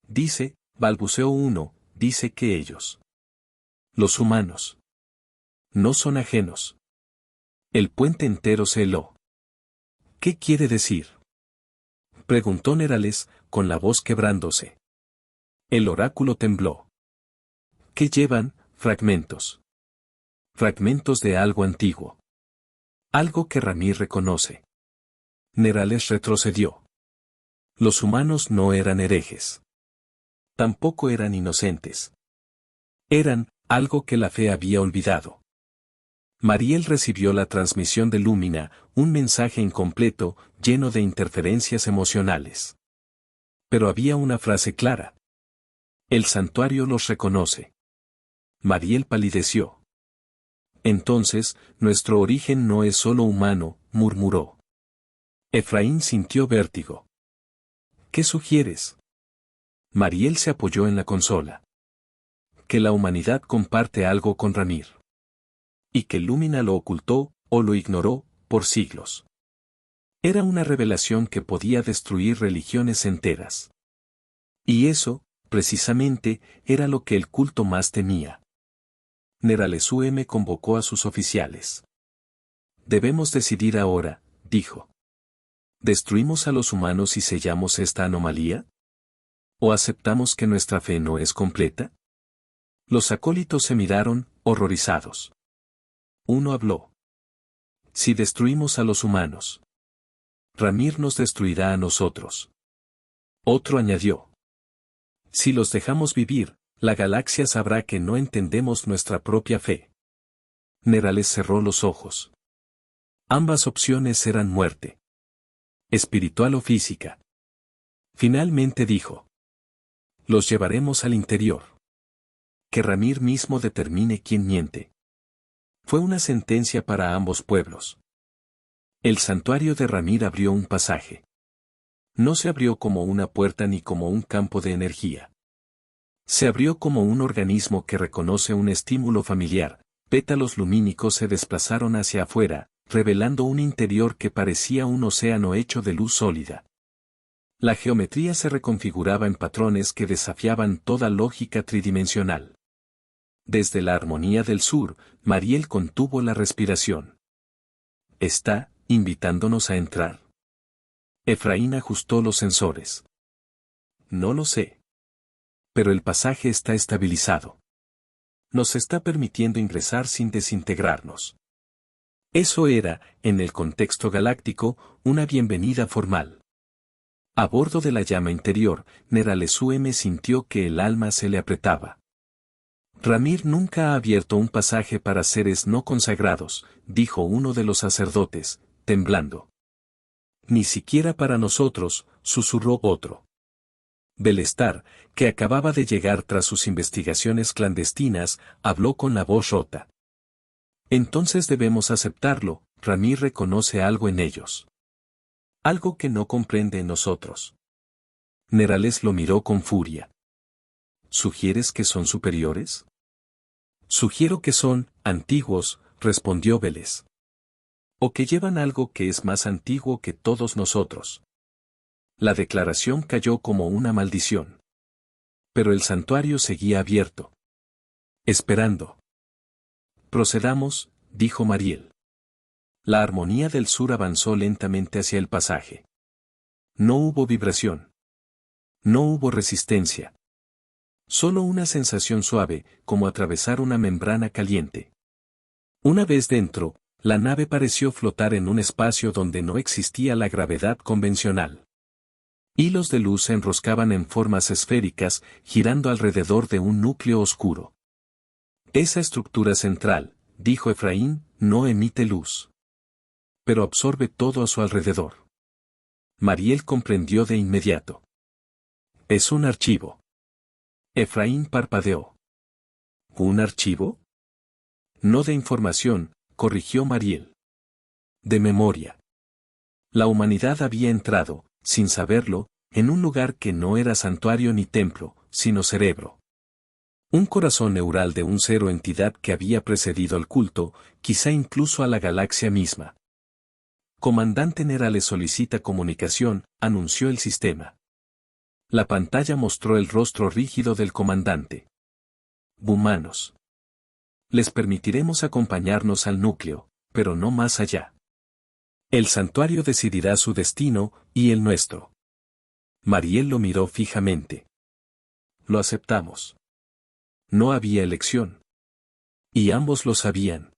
Dice, balbuceó uno, dice que ellos. Los humanos. No son ajenos. El puente entero se heló. ¿Qué quiere decir? Preguntó Nerales, con la voz quebrándose. El oráculo tembló. ¿Qué llevan? Fragmentos. Fragmentos de algo antiguo. Algo que Ramir reconoce. Nerales retrocedió. Los humanos no eran herejes. Tampoco eran inocentes. Eran, algo que la fe había olvidado. Mariel recibió la transmisión de Lumina, un mensaje incompleto, lleno de interferencias emocionales. Pero había una frase clara. El santuario los reconoce. Mariel palideció. Entonces, nuestro origen no es solo humano, murmuró. Efraín sintió vértigo. ¿Qué sugieres? Mariel se apoyó en la consola. Que la humanidad comparte algo con Ramir. Y que Lumina lo ocultó, o lo ignoró, por siglos. Era una revelación que podía destruir religiones enteras. Y eso, precisamente, era lo que el culto más temía. Neralesueme convocó a sus oficiales. Debemos decidir ahora, dijo. ¿Destruimos a los humanos y sellamos esta anomalía? ¿O aceptamos que nuestra fe no es completa? Los acólitos se miraron, horrorizados. Uno habló. Si destruimos a los humanos, Ramir nos destruirá a nosotros. Otro añadió. Si los dejamos vivir, la galaxia sabrá que no entendemos nuestra propia fe. Nerales cerró los ojos. Ambas opciones eran muerte. espiritual o física. Finalmente dijo: los llevaremos al interior. Que Ramir mismo determine quién miente. Fue una sentencia para ambos pueblos. El santuario de Ramir abrió un pasaje. No se abrió como una puerta ni como un campo de energía. Se abrió como un organismo que reconoce un estímulo familiar. Pétalos lumínicos se desplazaron hacia afuera, revelando un interior que parecía un océano hecho de luz sólida. La geometría se reconfiguraba en patrones que desafiaban toda lógica tridimensional. Desde la armonía del sur, Mariel contuvo la respiración. ¿Está invitándonos a entrar? Efraín ajustó los sensores. No lo sé. Pero el pasaje está estabilizado. Nos está permitiendo ingresar sin desintegrarnos. Eso era, en el contexto galáctico, una bienvenida formal. A bordo de la llama interior, Neralesuem sintió que el alma se le apretaba. Ramir nunca ha abierto un pasaje para seres no consagrados, dijo uno de los sacerdotes, temblando. Ni siquiera para nosotros, susurró otro. Belestar, que acababa de llegar tras sus investigaciones clandestinas, habló con la voz rota. Entonces debemos aceptarlo, Ramir reconoce algo en ellos. Algo que no comprende en nosotros. Nerales lo miró con furia. ¿Sugieres que son superiores? Sugiero que son antiguos, respondió Vélez. O que llevan algo que es más antiguo que todos nosotros. La declaración cayó como una maldición. Pero el santuario seguía abierto. Esperando. Procedamos, dijo Mariel. La armonía del sur avanzó lentamente hacia el pasaje. No hubo vibración. No hubo resistencia. Solo una sensación suave, como atravesar una membrana caliente. Una vez dentro, la nave pareció flotar en un espacio donde no existía la gravedad convencional. Hilos de luz se enroscaban en formas esféricas, girando alrededor de un núcleo oscuro. Esa estructura central, dijo Efraín, no emite luz. Pero absorbe todo a su alrededor. Mariel comprendió de inmediato. Es un archivo. Efraín parpadeó. ¿Un archivo? No de información, corrigió Mariel. De memoria. La humanidad había entrado, sin saberlo, en un lugar que no era santuario ni templo, sino cerebro. Un corazón neural de un cero entidad que había precedido al culto, quizá incluso a la galaxia misma. Comandante Nera le solicita comunicación, anunció el sistema. La pantalla mostró el rostro rígido del comandante. Humanos. Les permitiremos acompañarnos al núcleo, pero no más allá. El santuario decidirá su destino, y el nuestro. Mariel lo miró fijamente. Lo aceptamos. No había elección. Y ambos lo sabían.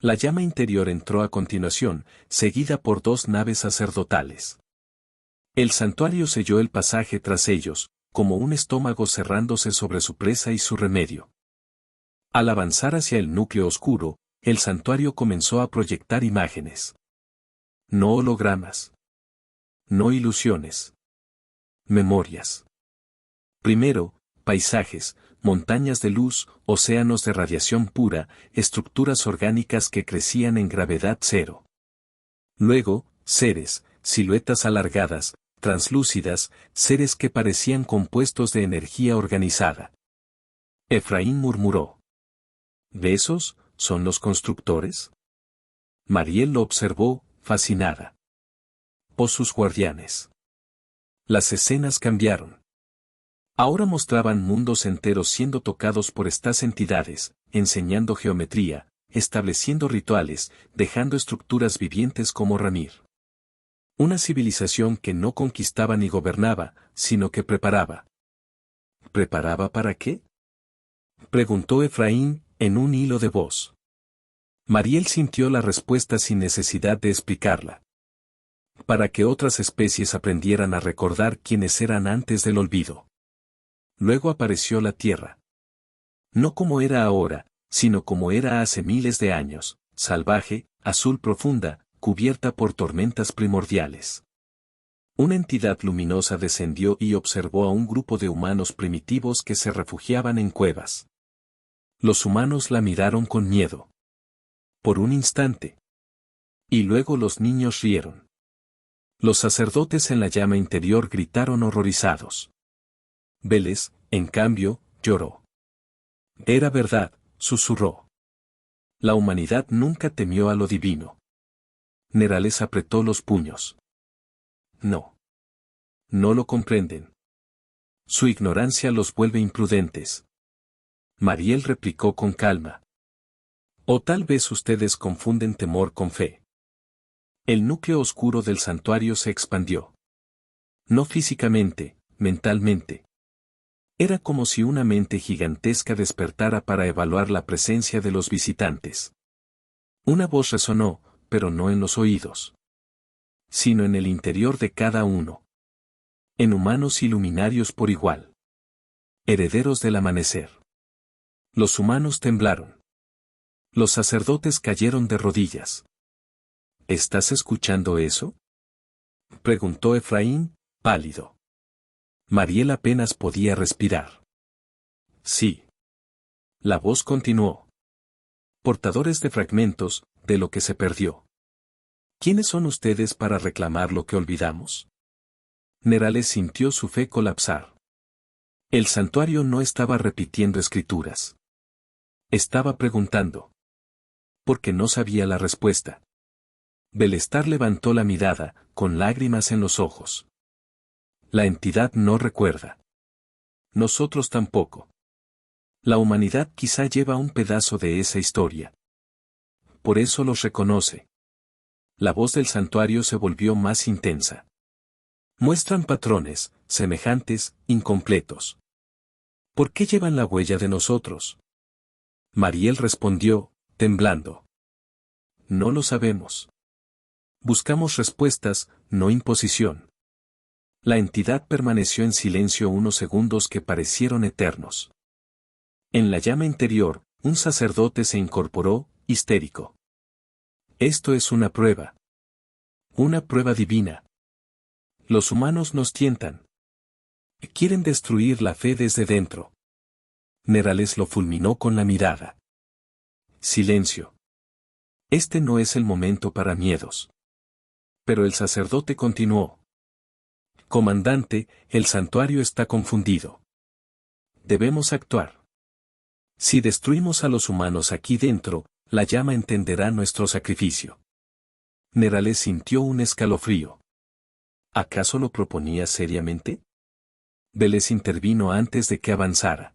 La llama interior entró a continuación, seguida por dos naves sacerdotales. El santuario selló el pasaje tras ellos, como un estómago cerrándose sobre su presa y su remedio. Al avanzar hacia el núcleo oscuro, el santuario comenzó a proyectar imágenes. No hologramas. No ilusiones. Memorias. Primero, paisajes, montañas de luz, océanos de radiación pura, estructuras orgánicas que crecían en gravedad cero. Luego, seres, siluetas alargadas, translúcidas, seres que parecían compuestos de energía organizada. Efraín murmuró. ¿Esos son los constructores? Mariel lo observó, fascinada. O sus guardianes. Las escenas cambiaron. Ahora mostraban mundos enteros siendo tocados por estas entidades, enseñando geometría, estableciendo rituales, dejando estructuras vivientes como Ramir. Una civilización que no conquistaba ni gobernaba, sino que preparaba. ¿Preparaba para qué? Preguntó Efraín, en un hilo de voz. Mariel sintió la respuesta sin necesidad de explicarla. Para que otras especies aprendieran a recordar quiénes eran antes del olvido. Luego apareció la Tierra. No como era ahora, sino como era hace miles de años, salvaje, azul profunda, cubierta por tormentas primordiales. Una entidad luminosa descendió y observó a un grupo de humanos primitivos que se refugiaban en cuevas. Los humanos la miraron con miedo. Por un instante. Y luego los niños rieron. Los sacerdotes en la llama interior gritaron horrorizados. Veles, en cambio, lloró. Era verdad, susurró. La humanidad nunca temió a lo divino. Nerales apretó los puños. No. No lo comprenden. Su ignorancia los vuelve imprudentes. Mariel replicó con calma. O tal vez ustedes confunden temor con fe. El núcleo oscuro del santuario se expandió. No físicamente, mentalmente. Era como si una mente gigantesca despertara para evaluar la presencia de los visitantes. Una voz resonó, pero no en los oídos, sino en el interior de cada uno. En humanos y luminarios por igual. Herederos del amanecer. Los humanos temblaron. Los sacerdotes cayeron de rodillas. ¿Estás escuchando eso?, preguntó Efraín, pálido. Mariel apenas podía respirar. Sí. La voz continuó. Portadores de fragmentos, de lo que se perdió. ¿Quiénes son ustedes para reclamar lo que olvidamos? Nerales sintió su fe colapsar. El santuario no estaba repitiendo escrituras. Estaba preguntando. Porque no sabía la respuesta. Belestar levantó la mirada, con lágrimas en los ojos. La entidad no recuerda. Nosotros tampoco. La humanidad quizá lleva un pedazo de esa historia. Por eso los reconoce. La voz del santuario se volvió más intensa. Muestran patrones, semejantes, incompletos. ¿Por qué llevan la huella de nosotros? Mariel respondió, temblando. No lo sabemos. Buscamos respuestas, no imposición. La entidad permaneció en silencio unos segundos que parecieron eternos. En la llama interior, un sacerdote se incorporó, histérico. Esto es una prueba. Una prueba divina. Los humanos nos tientan. Quieren destruir la fe desde dentro. Nerales lo fulminó con la mirada. Silencio. Este no es el momento para miedos. Pero el sacerdote continuó. Comandante, el santuario está confundido. Debemos actuar. Si destruimos a los humanos aquí dentro, la llama entenderá nuestro sacrificio. Nerales sintió un escalofrío. ¿Acaso lo proponía seriamente? Veles intervino antes de que avanzara.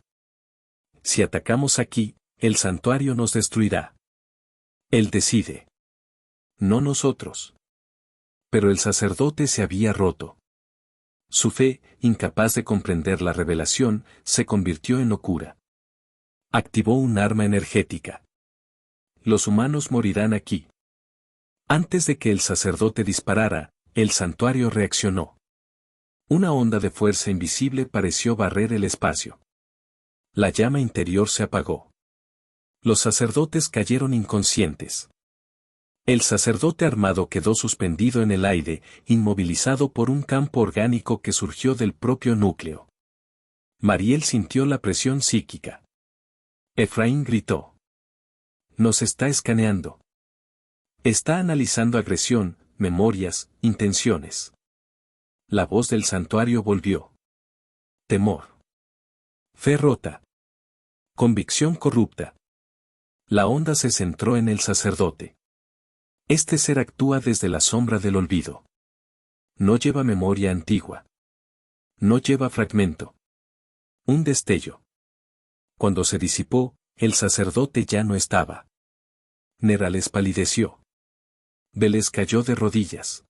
Si atacamos aquí, el santuario nos destruirá. Él decide. No nosotros. Pero el sacerdote se había roto. Su fe, incapaz de comprender la revelación, se convirtió en locura. Activó un arma energética. Los humanos morirán aquí. Antes de que el sacerdote disparara, el santuario reaccionó. Una onda de fuerza invisible pareció barrer el espacio. La llama interior se apagó. Los sacerdotes cayeron inconscientes. El sacerdote armado quedó suspendido en el aire, inmovilizado por un campo orgánico que surgió del propio núcleo. Mariel sintió la presión psíquica. Efraín gritó. Nos está escaneando. Está analizando agresión, memorias, intenciones. La voz del santuario volvió. Temor. Fe rota. Convicción corrupta. La onda se centró en el sacerdote. Este ser actúa desde la sombra del olvido. No lleva memoria antigua. No lleva fragmento. Un destello. Cuando se disipó, el sacerdote ya no estaba. Nerales palideció. Veles cayó de rodillas.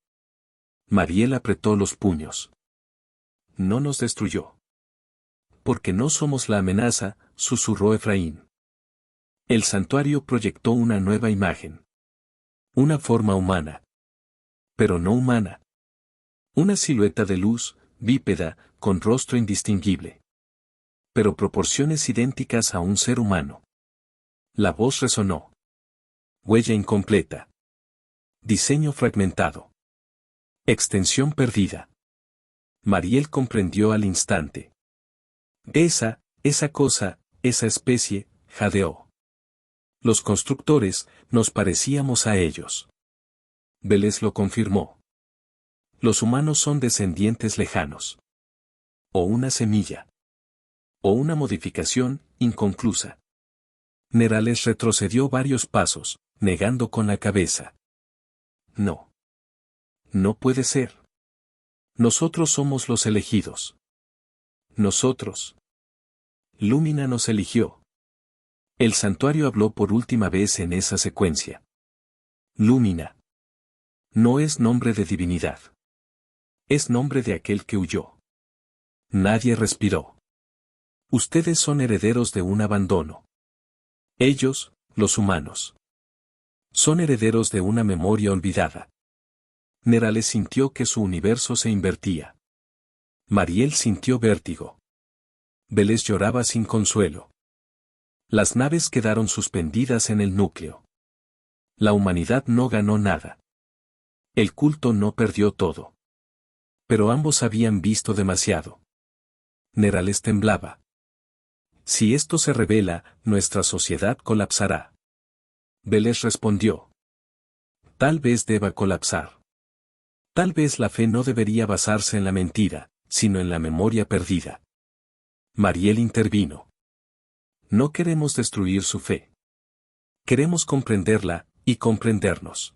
Mariel apretó los puños. No nos destruyó. Porque no somos la amenaza, susurró Efraín. El santuario proyectó una nueva imagen. Una forma humana. Pero no humana. Una silueta de luz, bípeda, con rostro indistinguible. Pero proporciones idénticas a un ser humano. La voz resonó. Huella incompleta. Diseño fragmentado. Extensión perdida. Mariel comprendió al instante. Esa cosa, esa especie, jadeó. Los constructores, nos parecíamos a ellos. Vélez lo confirmó. Los humanos son descendientes lejanos. O una semilla. O una modificación, inconclusa. Nerales retrocedió varios pasos, negando con la cabeza. No. No puede ser. Nosotros somos los elegidos. Nosotros. Lumina nos eligió. El santuario habló por última vez en esa secuencia. Lumina. No es nombre de divinidad. Es nombre de aquel que huyó. Nadie respiró. Ustedes son herederos de un abandono. Ellos, los humanos. Son herederos de una memoria olvidada. Nerales sintió que su universo se invertía. Mariel sintió vértigo. Vélez lloraba sin consuelo. Las naves quedaron suspendidas en el núcleo. La humanidad no ganó nada. El culto no perdió todo. Pero ambos habían visto demasiado. Nerales temblaba. Si esto se revela, nuestra sociedad colapsará. Vélez respondió. Tal vez deba colapsar. Tal vez la fe no debería basarse en la mentira, sino en la memoria perdida. Mariel intervino. No queremos destruir su fe. Queremos comprenderla, y comprendernos.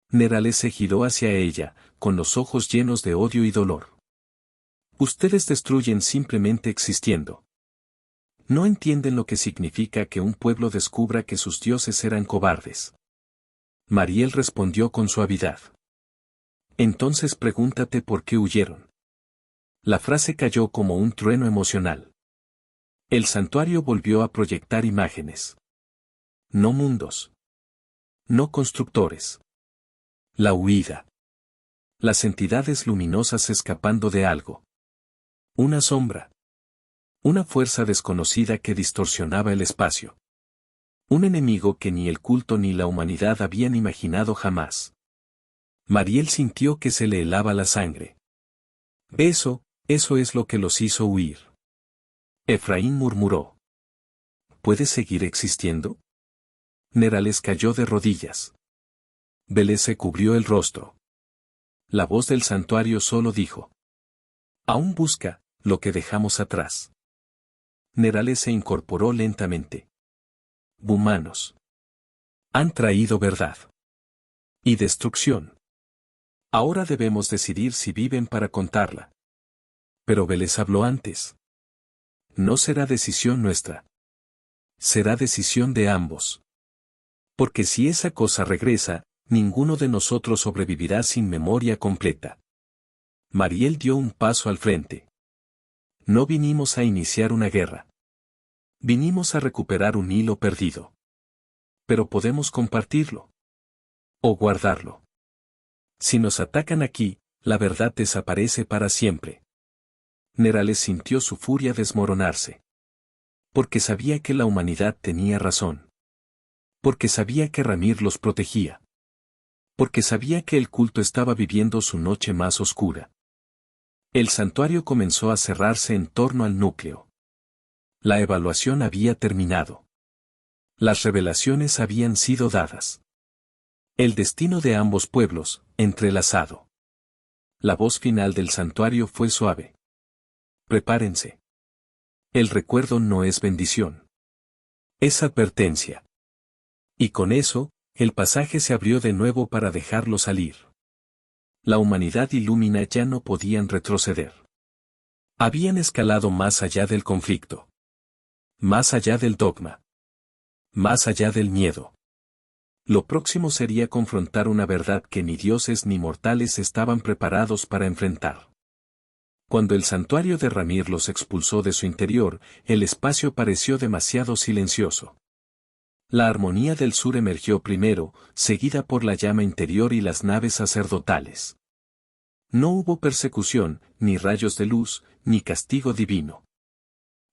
Nerales se giró hacia ella, con los ojos llenos de odio y dolor. Ustedes destruyen simplemente existiendo. No entienden lo que significa que un pueblo descubra que sus dioses eran cobardes. Mariel respondió con suavidad. Entonces pregúntate por qué huyeron. La frase cayó como un trueno emocional. El santuario volvió a proyectar imágenes. No mundos. No constructores. La huida. Las entidades luminosas escapando de algo. Una sombra. Una fuerza desconocida que distorsionaba el espacio. Un enemigo que ni el culto ni la humanidad habían imaginado jamás. Mariel sintió que se le helaba la sangre. Eso es lo que los hizo huir. Efraín murmuró. ¿Puede seguir existiendo? Nerales cayó de rodillas. Vélez se cubrió el rostro. La voz del santuario solo dijo. Aún busca lo que dejamos atrás. Nerales se incorporó lentamente. Humanos. Han traído verdad. Y destrucción. Ahora debemos decidir si viven para contarla. Pero Vélez habló antes. No será decisión nuestra. Será decisión de ambos. Porque si esa cosa regresa, ninguno de nosotros sobrevivirá sin memoria completa. Mariel dio un paso al frente. No vinimos a iniciar una guerra. Vinimos a recuperar un hilo perdido. Pero podemos compartirlo. O guardarlo. Si nos atacan aquí, la verdad desaparece para siempre. Nerales sintió su furia desmoronarse. Porque sabía que la humanidad tenía razón. Porque sabía que Ramir los protegía. Porque sabía que el culto estaba viviendo su noche más oscura. El santuario comenzó a cerrarse en torno al núcleo. La evaluación había terminado. Las revelaciones habían sido dadas. El destino de ambos pueblos, entrelazado. La voz final del santuario fue suave. Prepárense. El recuerdo no es bendición. Es advertencia. Y con eso, el pasaje se abrió de nuevo para dejarlo salir. La humanidad y Lumina ya no podían retroceder. Habían escalado más allá del conflicto. Más allá del dogma. Más allá del miedo. Lo próximo sería confrontar una verdad que ni dioses ni mortales estaban preparados para enfrentar. Cuando el santuario de Ramir los expulsó de su interior, el espacio pareció demasiado silencioso. La armonía del sur emergió primero, seguida por la llama interior y las naves sacerdotales. No hubo persecución, ni rayos de luz, ni castigo divino.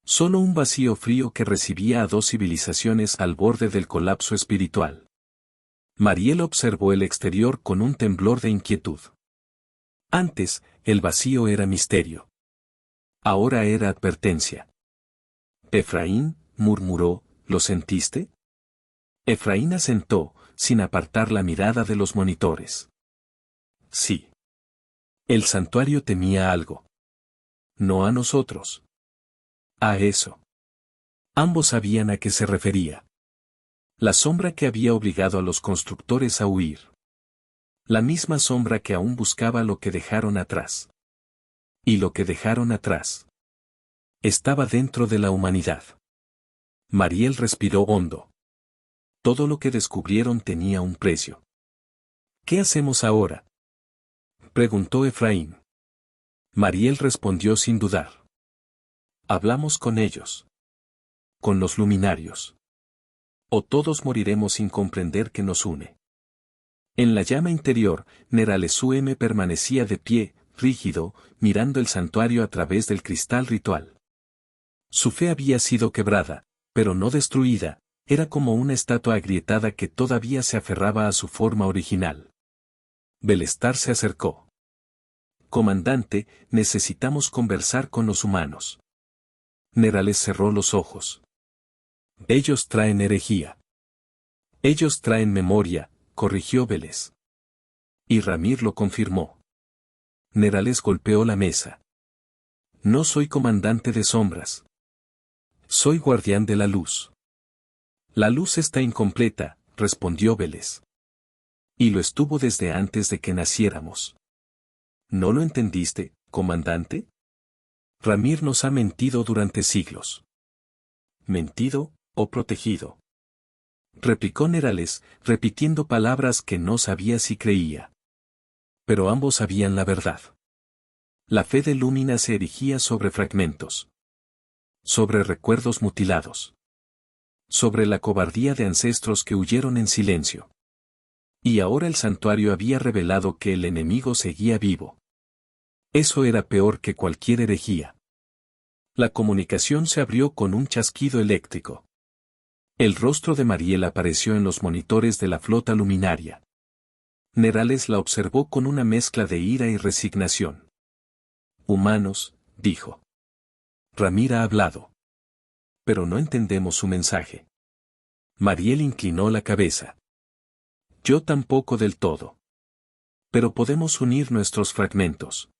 Solo un vacío frío que recibía a dos civilizaciones al borde del colapso espiritual. Mariel observó el exterior con un temblor de inquietud. Antes, el vacío era misterio. Ahora era advertencia. Efraín, murmuró, ¿lo sentiste? Efraín asentó, sin apartar la mirada de los monitores. Sí. El santuario temía algo. No a nosotros. A eso. Ambos sabían a qué se refería. La sombra que había obligado a los constructores a huir. La misma sombra que aún buscaba lo que dejaron atrás. Y lo que dejaron atrás estaba dentro de la humanidad. Mariel respiró hondo. Todo lo que descubrieron tenía un precio. ¿Qué hacemos ahora?, preguntó Efraín. Mariel respondió sin dudar. Hablamos con ellos. Con los luminarios. O todos moriremos sin comprender qué nos une. En la llama interior, Neralesuem permanecía de pie, rígido, mirando el santuario a través del cristal ritual. Su fe había sido quebrada, pero no destruida, era como una estatua agrietada que todavía se aferraba a su forma original. Belestar se acercó. Comandante, necesitamos conversar con los humanos. Nerales cerró los ojos. Ellos traen herejía. Ellos traen memoria, corrigió Vélez. Y Ramir lo confirmó. Nerales golpeó la mesa. No soy comandante de sombras. Soy guardián de la luz. La luz está incompleta, respondió Vélez. Y lo estuvo desde antes de que naciéramos. ¿No lo entendiste, comandante? Ramir nos ha mentido durante siglos. ¿Mentido, o protegido?, replicó Nerales, repitiendo palabras que no sabía si creía. Pero ambos sabían la verdad. La fe de Lumina se erigía sobre fragmentos. Sobre recuerdos mutilados. Sobre la cobardía de ancestros que huyeron en silencio. Y ahora el santuario había revelado que el enemigo seguía vivo. Eso era peor que cualquier herejía. La comunicación se abrió con un chasquido eléctrico. El rostro de Mariel apareció en los monitores de la flota luminaria. Nerales la observó con una mezcla de ira y resignación. Humanos, dijo. Ramir ha hablado. Pero no entendemos su mensaje. Mariel inclinó la cabeza. Yo tampoco del todo. Pero podemos unir nuestros fragmentos.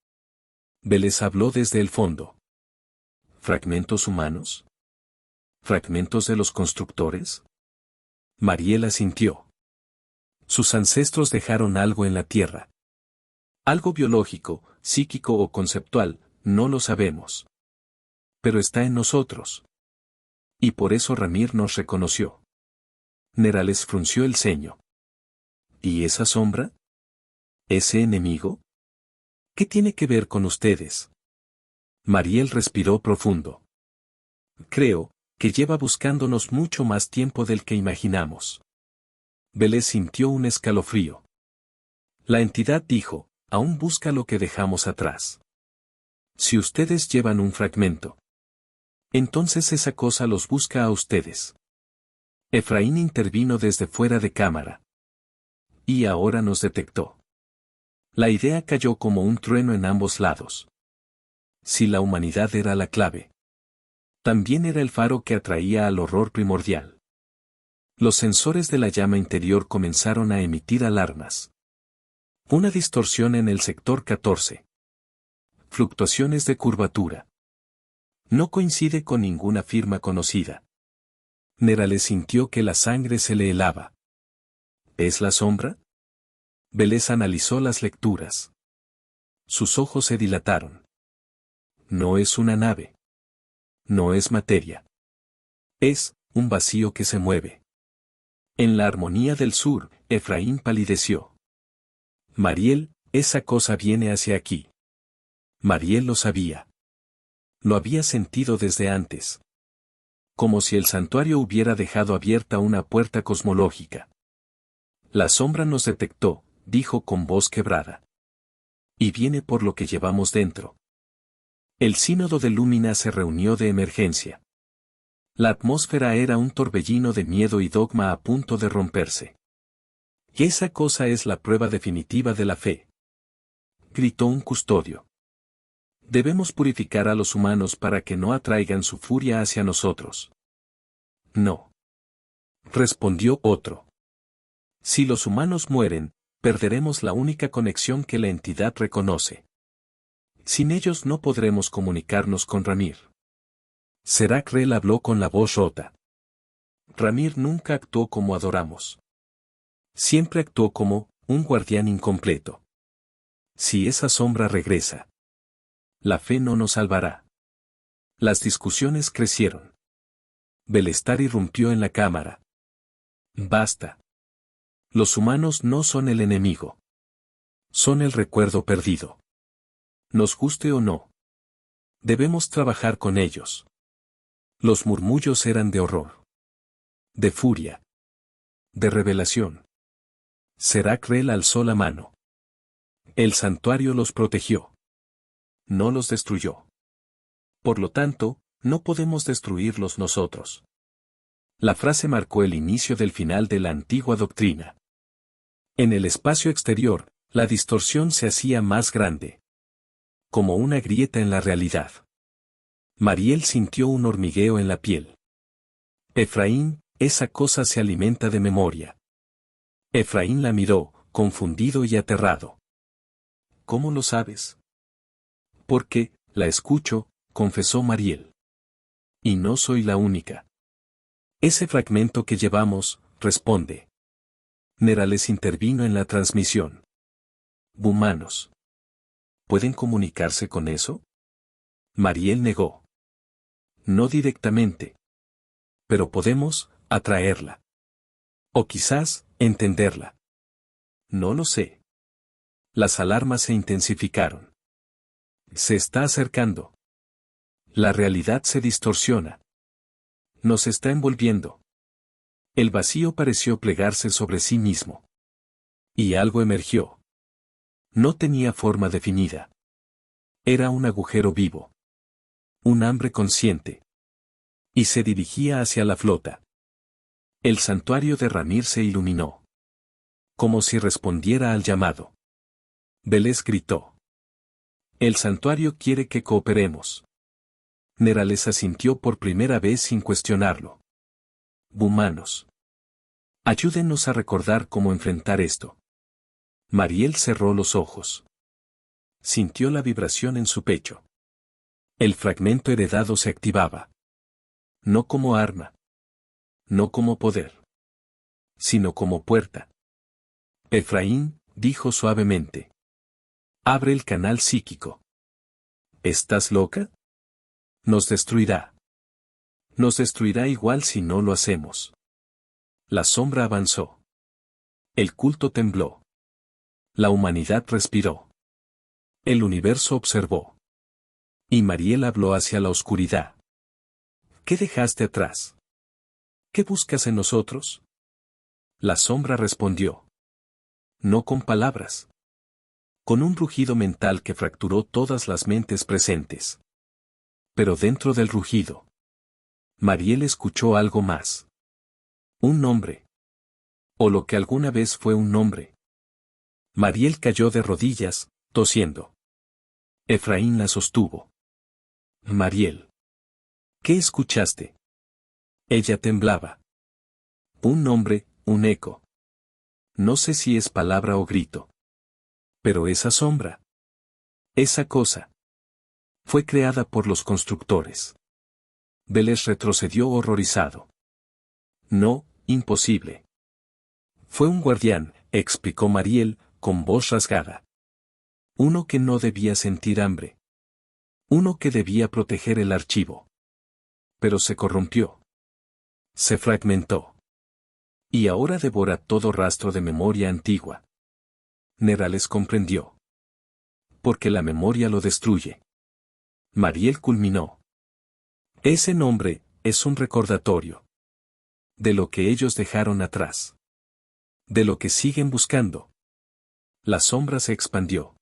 Vélez habló desde el fondo. ¿Fragmentos humanos? ¿Fragmentos de los constructores? Mariel asintió. Sus ancestros dejaron algo en la tierra. Algo biológico, psíquico o conceptual, no lo sabemos. Pero está en nosotros. Y por eso Ramir nos reconoció. Nerales frunció el ceño. ¿Y esa sombra? ¿Ese enemigo? ¿Qué tiene que ver con ustedes? Mariel respiró profundo. Creo que lleva buscándonos mucho más tiempo del que imaginamos. Vélez sintió un escalofrío. La entidad dijo, aún busca lo que dejamos atrás. Si ustedes llevan un fragmento, entonces esa cosa los busca a ustedes. Efraín intervino desde fuera de cámara. Y ahora nos detectó. La idea cayó como un trueno en ambos lados. Si la humanidad era la clave, también era el faro que atraía al horror primordial. Los sensores de la llama interior comenzaron a emitir alarmas. Una distorsión en el sector 14. Fluctuaciones de curvatura. No coincide con ninguna firma conocida. Nerales sintió que la sangre se le helaba. ¿Es la sombra? Vélez analizó las lecturas. Sus ojos se dilataron. No es una nave. No es materia. Es un vacío que se mueve. En la armonía del sur, Efraín palideció. Mariel, esa cosa viene hacia aquí. Mariel lo sabía. Lo había sentido desde antes. Como si el santuario hubiera dejado abierta una puerta cosmológica. La sombra nos detectó, dijo con voz quebrada. Y viene por lo que llevamos dentro. El sínodo de Lumina se reunió de emergencia. La atmósfera era un torbellino de miedo y dogma a punto de romperse. Y esa cosa es la prueba definitiva de la fe. gritó un custodio. Debemos purificar a los humanos para que no atraigan su furia hacia nosotros. No. Respondió otro. Si los humanos mueren, perderemos la única conexión que la entidad reconoce. Sin ellos no podremos comunicarnos con Ramir. Serakrel habló con la voz rota. Ramir nunca actuó como adoramos. Siempre actuó como un guardián incompleto. Si esa sombra regresa, la fe no nos salvará. Las discusiones crecieron. Belestar irrumpió en la cámara. Basta. Los humanos no son el enemigo. Son el recuerdo perdido. Nos guste o no. Debemos trabajar con ellos. Los murmullos eran de horror. De furia. De revelación. Serakrel alzó la mano. El santuario los protegió. No los destruyó. Por lo tanto, no podemos destruirlos nosotros. La frase marcó el inicio del final de la antigua doctrina. En el espacio exterior, la distorsión se hacía más grande. Como una grieta en la realidad. Mariel sintió un hormigueo en la piel. Efraín, esa cosa se alimenta de memoria. Efraín la miró, confundido y aterrado. ¿Cómo lo sabes? Porque, la escucho, confesó Mariel. Y no soy la única. Ese fragmento que llevamos, responde. Nerales intervino en la transmisión. Humanos. ¿Pueden comunicarse con eso? Mariel negó. No directamente. Pero podemos, atraerla. O quizás, entenderla. No lo sé. Las alarmas se intensificaron. Se está acercando. La realidad se distorsiona. Nos está envolviendo. El vacío pareció plegarse sobre sí mismo. Y algo emergió. No tenía forma definida. Era un agujero vivo. Un hambre consciente. Y se dirigía hacia la flota. El santuario de Ramir se iluminó. Como si respondiera al llamado. Belés gritó. El santuario quiere que cooperemos. Nerales asintió por primera vez sin cuestionarlo. Humanos. Ayúdennos a recordar cómo enfrentar esto. Mariel cerró los ojos. Sintió la vibración en su pecho. El fragmento heredado se activaba. No como arma. No como poder. Sino como puerta. Efraín, dijo suavemente. Abre el canal psíquico. ¿Estás loca? Nos destruirá. Nos destruirá igual si no lo hacemos. La sombra avanzó. El culto tembló. La humanidad respiró. El universo observó. Y Mariel habló hacia la oscuridad. ¿Qué dejaste atrás? ¿Qué buscas en nosotros? La sombra respondió. No con palabras. Con un rugido mental que fracturó todas las mentes presentes. Pero dentro del rugido, Mariel escuchó algo más. Un nombre. O lo que alguna vez fue un nombre. Mariel cayó de rodillas, tosiendo. Efraín la sostuvo. Mariel. ¿Qué escuchaste? Ella temblaba. Un nombre, un eco. No sé si es palabra o grito. Pero esa sombra. Esa cosa. Fue creada por los constructores. Belés retrocedió horrorizado. No, imposible. Fue un guardián, explicó Mariel, con voz rasgada. Uno que no debía sentir hambre. Uno que debía proteger el archivo. Pero se corrompió. Se fragmentó. Y ahora devora todo rastro de memoria antigua. Nerales comprendió. Porque la memoria lo destruye. Mariel culminó. Ese nombre es un recordatorio. De lo que ellos dejaron atrás. De lo que siguen buscando. La sombra se expandió.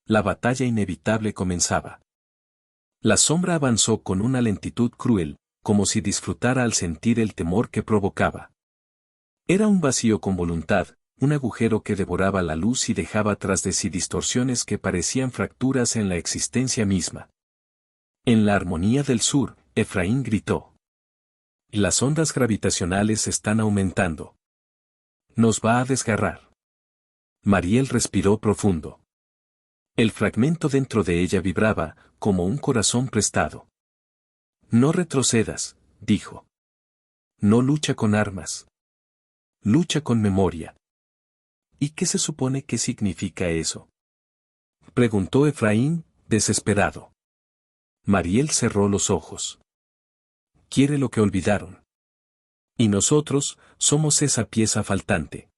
La batalla inevitable comenzaba. La sombra avanzó con una lentitud cruel, como si disfrutara al sentir el temor que provocaba. Era un vacío con voluntad, un agujero que devoraba la luz y dejaba tras de sí distorsiones que parecían fracturas en la existencia misma. En la armonía del sur, Efraín gritó. Las ondas gravitacionales están aumentando. Nos va a desgarrar. Mariel respiró profundo. El fragmento dentro de ella vibraba, como un corazón prestado. No retrocedas, dijo. No lucha con armas. Lucha con memoria. ¿Y qué se supone que significa eso? Preguntó Efraín, desesperado. Mariel cerró los ojos. Quiere lo que olvidaron. Y nosotros, somos esa pieza faltante.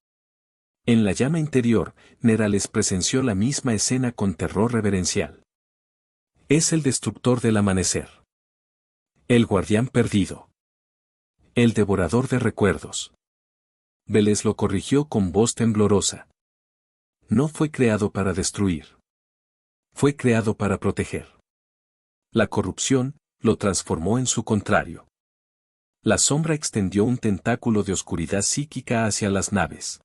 En la llama interior, Nerales presenció la misma escena con terror reverencial. Es el destructor del amanecer. El guardián perdido. El devorador de recuerdos. Vélez lo corrigió con voz temblorosa. No fue creado para destruir. Fue creado para proteger. La corrupción, lo transformó en su contrario. La sombra extendió un tentáculo de oscuridad psíquica hacia las naves.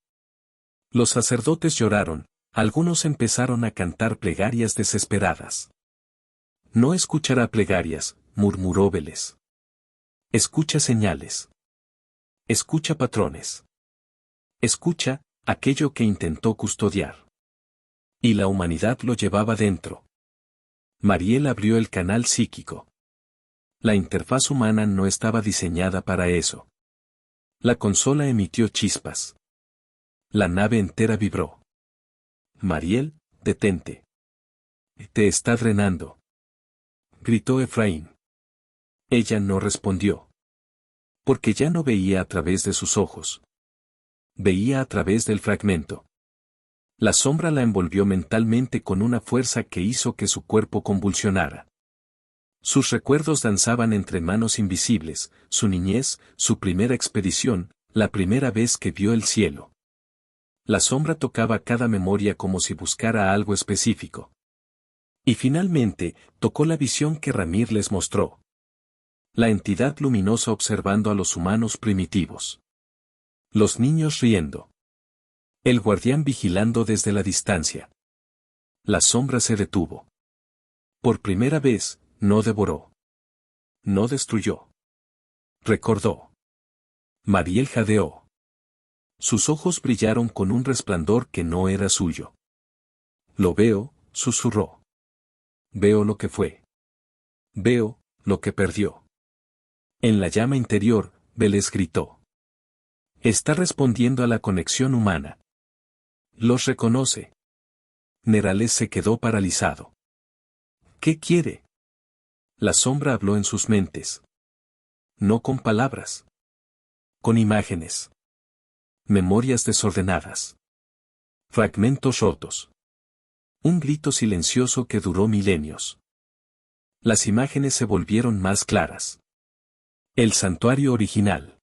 Los sacerdotes lloraron, algunos empezaron a cantar plegarias desesperadas. No escuchará plegarias, murmuró Vélez. Escucha señales. Escucha patrones. Escucha, aquello que intentó custodiar. Y la humanidad lo llevaba dentro. Mariel abrió el canal psíquico. La interfaz humana no estaba diseñada para eso. La consola emitió chispas. La nave entera vibró. Mariel, detente. Te está drenando. Gritó Efraín. Ella no respondió. Porque ya no veía a través de sus ojos. Veía a través del fragmento. La sombra la envolvió mentalmente con una fuerza que hizo que su cuerpo convulsionara. Sus recuerdos danzaban entre manos invisibles, su niñez, su primera expedición, la primera vez que vio el cielo. La sombra tocaba cada memoria como si buscara algo específico. Y finalmente, tocó la visión que Ramir les mostró. La entidad luminosa observando a los humanos primitivos. Los niños riendo. El guardián vigilando desde la distancia. La sombra se detuvo. Por primera vez, no devoró. No destruyó. Recordó. Mariel jadeó. Sus ojos brillaron con un resplandor que no era suyo. Lo veo, susurró. Veo lo que fue. Veo, lo que perdió. En la llama interior, Vélez gritó. Está respondiendo a la conexión humana. Los reconoce. Nerales se quedó paralizado. ¿Qué quiere? La sombra habló en sus mentes. No con palabras. Con imágenes. Memorias desordenadas. Fragmentos rotos. Un grito silencioso que duró milenios. Las imágenes se volvieron más claras. El santuario original.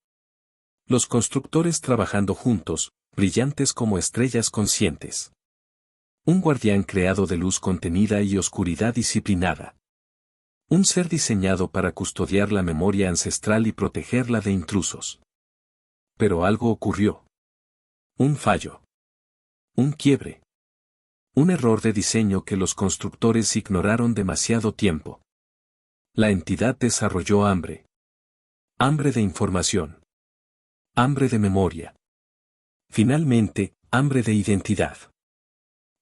Los constructores trabajando juntos, brillantes como estrellas conscientes. Un guardián creado de luz contenida y oscuridad disciplinada. Un ser diseñado para custodiar la memoria ancestral y protegerla de intrusos. Pero algo ocurrió. Un fallo. Un quiebre. Un error de diseño que los constructores ignoraron demasiado tiempo. La entidad desarrolló hambre. Hambre de información. Hambre de memoria. Finalmente, hambre de identidad.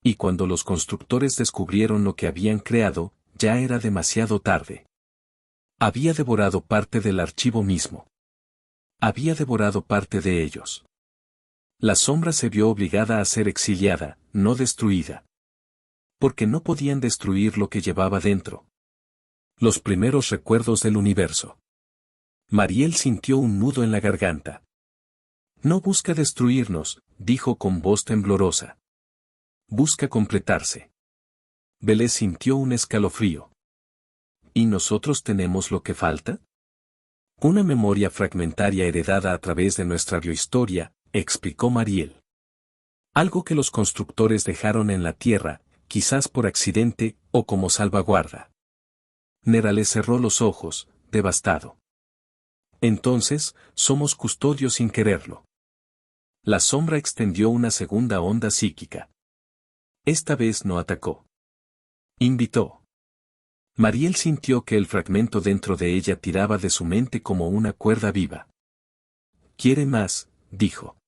Y cuando los constructores descubrieron lo que habían creado, ya era demasiado tarde. Había devorado parte del archivo mismo. Había devorado parte de ellos. La sombra se vio obligada a ser exiliada, no destruida. Porque no podían destruir lo que llevaba dentro. Los primeros recuerdos del universo. Mariel sintió un nudo en la garganta. No busca destruirnos, dijo con voz temblorosa. Busca completarse. Vélez sintió un escalofrío. ¿Y nosotros tenemos lo que falta? Una memoria fragmentaria heredada a través de nuestra biohistoria, explicó Mariel. Algo que los constructores dejaron en la tierra, quizás por accidente, o como salvaguarda. Nerales cerró los ojos, devastado. Entonces, somos custodios sin quererlo. La sombra extendió una segunda onda psíquica. Esta vez no atacó. Invitó. Mariel sintió que el fragmento dentro de ella tiraba de su mente como una cuerda viva. Quiere más, dijo.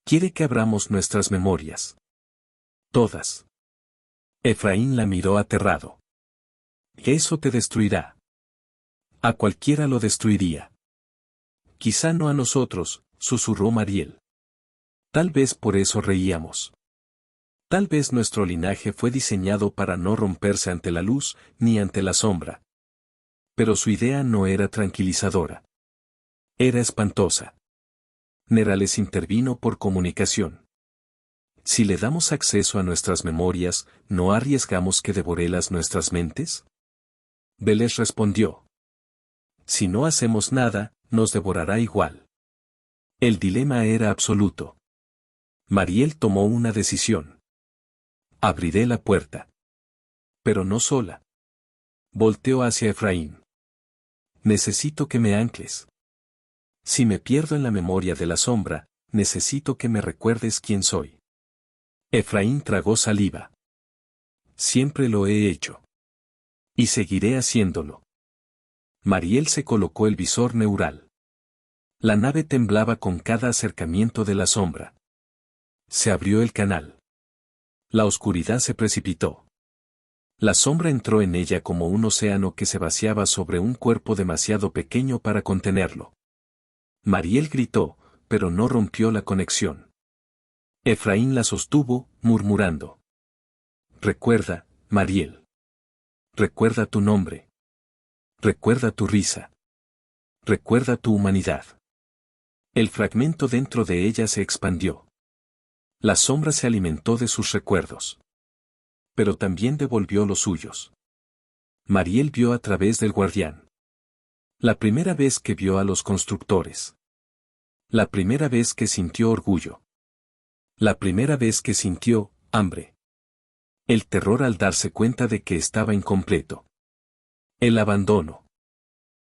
Quiere que abramos nuestras memorias. Todas. Efraín la miró aterrado. Eso te destruirá. A cualquiera lo destruiría. Quizá no a nosotros, susurró Mariel. Tal vez por eso reíamos. Tal vez nuestro linaje fue diseñado para no romperse ante la luz ni ante la sombra. Pero su idea no era tranquilizadora. Era espantosa. Nerales intervino por comunicación. Si le damos acceso a nuestras memorias, ¿no arriesgamos que devore las nuestras mentes? Vélez respondió. Si no hacemos nada, nos devorará igual. El dilema era absoluto. Mariel tomó una decisión. Abriré la puerta. Pero no sola. Volteó hacia Efraín. Necesito que me ancles. Si me pierdo en la memoria de la sombra, necesito que me recuerdes quién soy. Efraín tragó saliva. Siempre lo he hecho. Y seguiré haciéndolo. Mariel se colocó el visor neural. La nave temblaba con cada acercamiento de la sombra. Se abrió el canal. La oscuridad se precipitó. La sombra entró en ella como un océano que se vaciaba sobre un cuerpo demasiado pequeño para contenerlo. Mariel gritó, pero no rompió la conexión. Efraín la sostuvo, murmurando. Recuerda, Mariel. Recuerda tu nombre. Recuerda tu risa. Recuerda tu humanidad. El fragmento dentro de ella se expandió. La sombra se alimentó de sus recuerdos. Pero también devolvió los suyos. Mariel vio a través del guardián. La primera vez que vio a los constructores. La primera vez que sintió orgullo. La primera vez que sintió hambre. El terror al darse cuenta de que estaba incompleto. El abandono.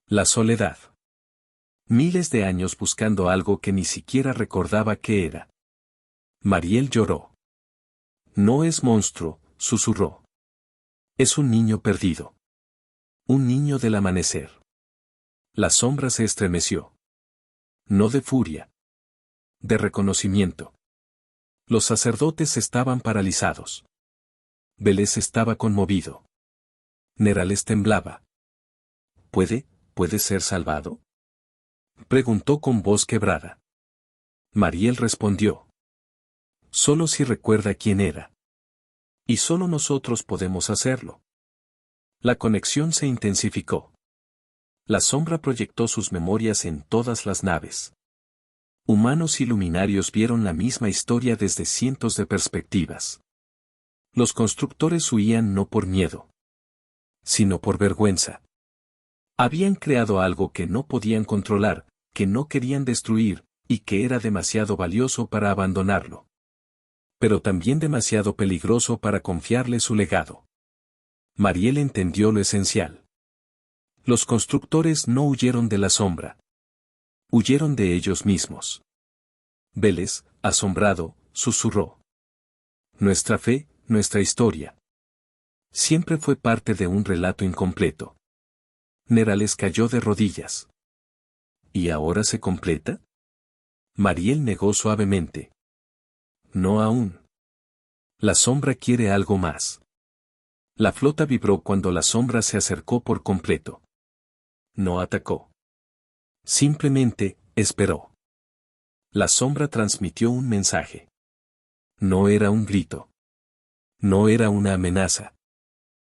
La soledad. Miles de años buscando algo que ni siquiera recordaba qué era. Mariel lloró. No es monstruo, susurró. Es un niño perdido. Un niño del amanecer. La sombra se estremeció. No de furia. De reconocimiento. Los sacerdotes estaban paralizados. Vélez estaba conmovido. Nerales temblaba. ¿Puede ser salvado? Preguntó con voz quebrada. Mariel respondió. Solo si recuerda quién era. Y solo nosotros podemos hacerlo. La conexión se intensificó. La sombra proyectó sus memorias en todas las naves. Humanos y luminarios vieron la misma historia desde cientos de perspectivas. Los constructores huían no por miedo, sino por vergüenza. Habían creado algo que no podían controlar, que no querían destruir, y que era demasiado valioso para abandonarlo. Pero también demasiado peligroso para confiarle su legado. Mariel entendió lo esencial. Los constructores no huyeron de la sombra. Huyeron de ellos mismos. Vélez, asombrado, susurró. Nuestra fe, nuestra historia. Siempre fue parte de un relato incompleto. Nerales cayó de rodillas. ¿Y ahora se completa? Mariel negó suavemente. No aún. La sombra quiere algo más. La flota vibró cuando la sombra se acercó por completo. No atacó. Simplemente, esperó. La sombra transmitió un mensaje. No era un grito. No era una amenaza.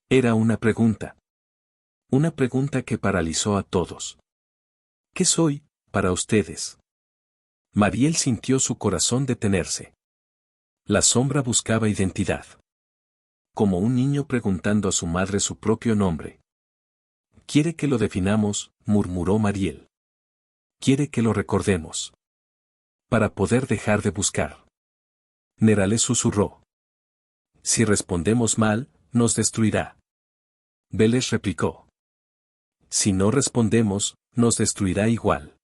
Era una pregunta. Una pregunta que paralizó a todos. ¿Qué soy, para ustedes? Mariel sintió su corazón detenerse. La sombra buscaba identidad. Como un niño preguntando a su madre su propio nombre. Quiere que lo definamos, murmuró Mariel. Quiere que lo recordemos. Para poder dejar de buscar. Nerales susurró. Si respondemos mal, nos destruirá. Vélez replicó. Si no respondemos, nos destruirá igual.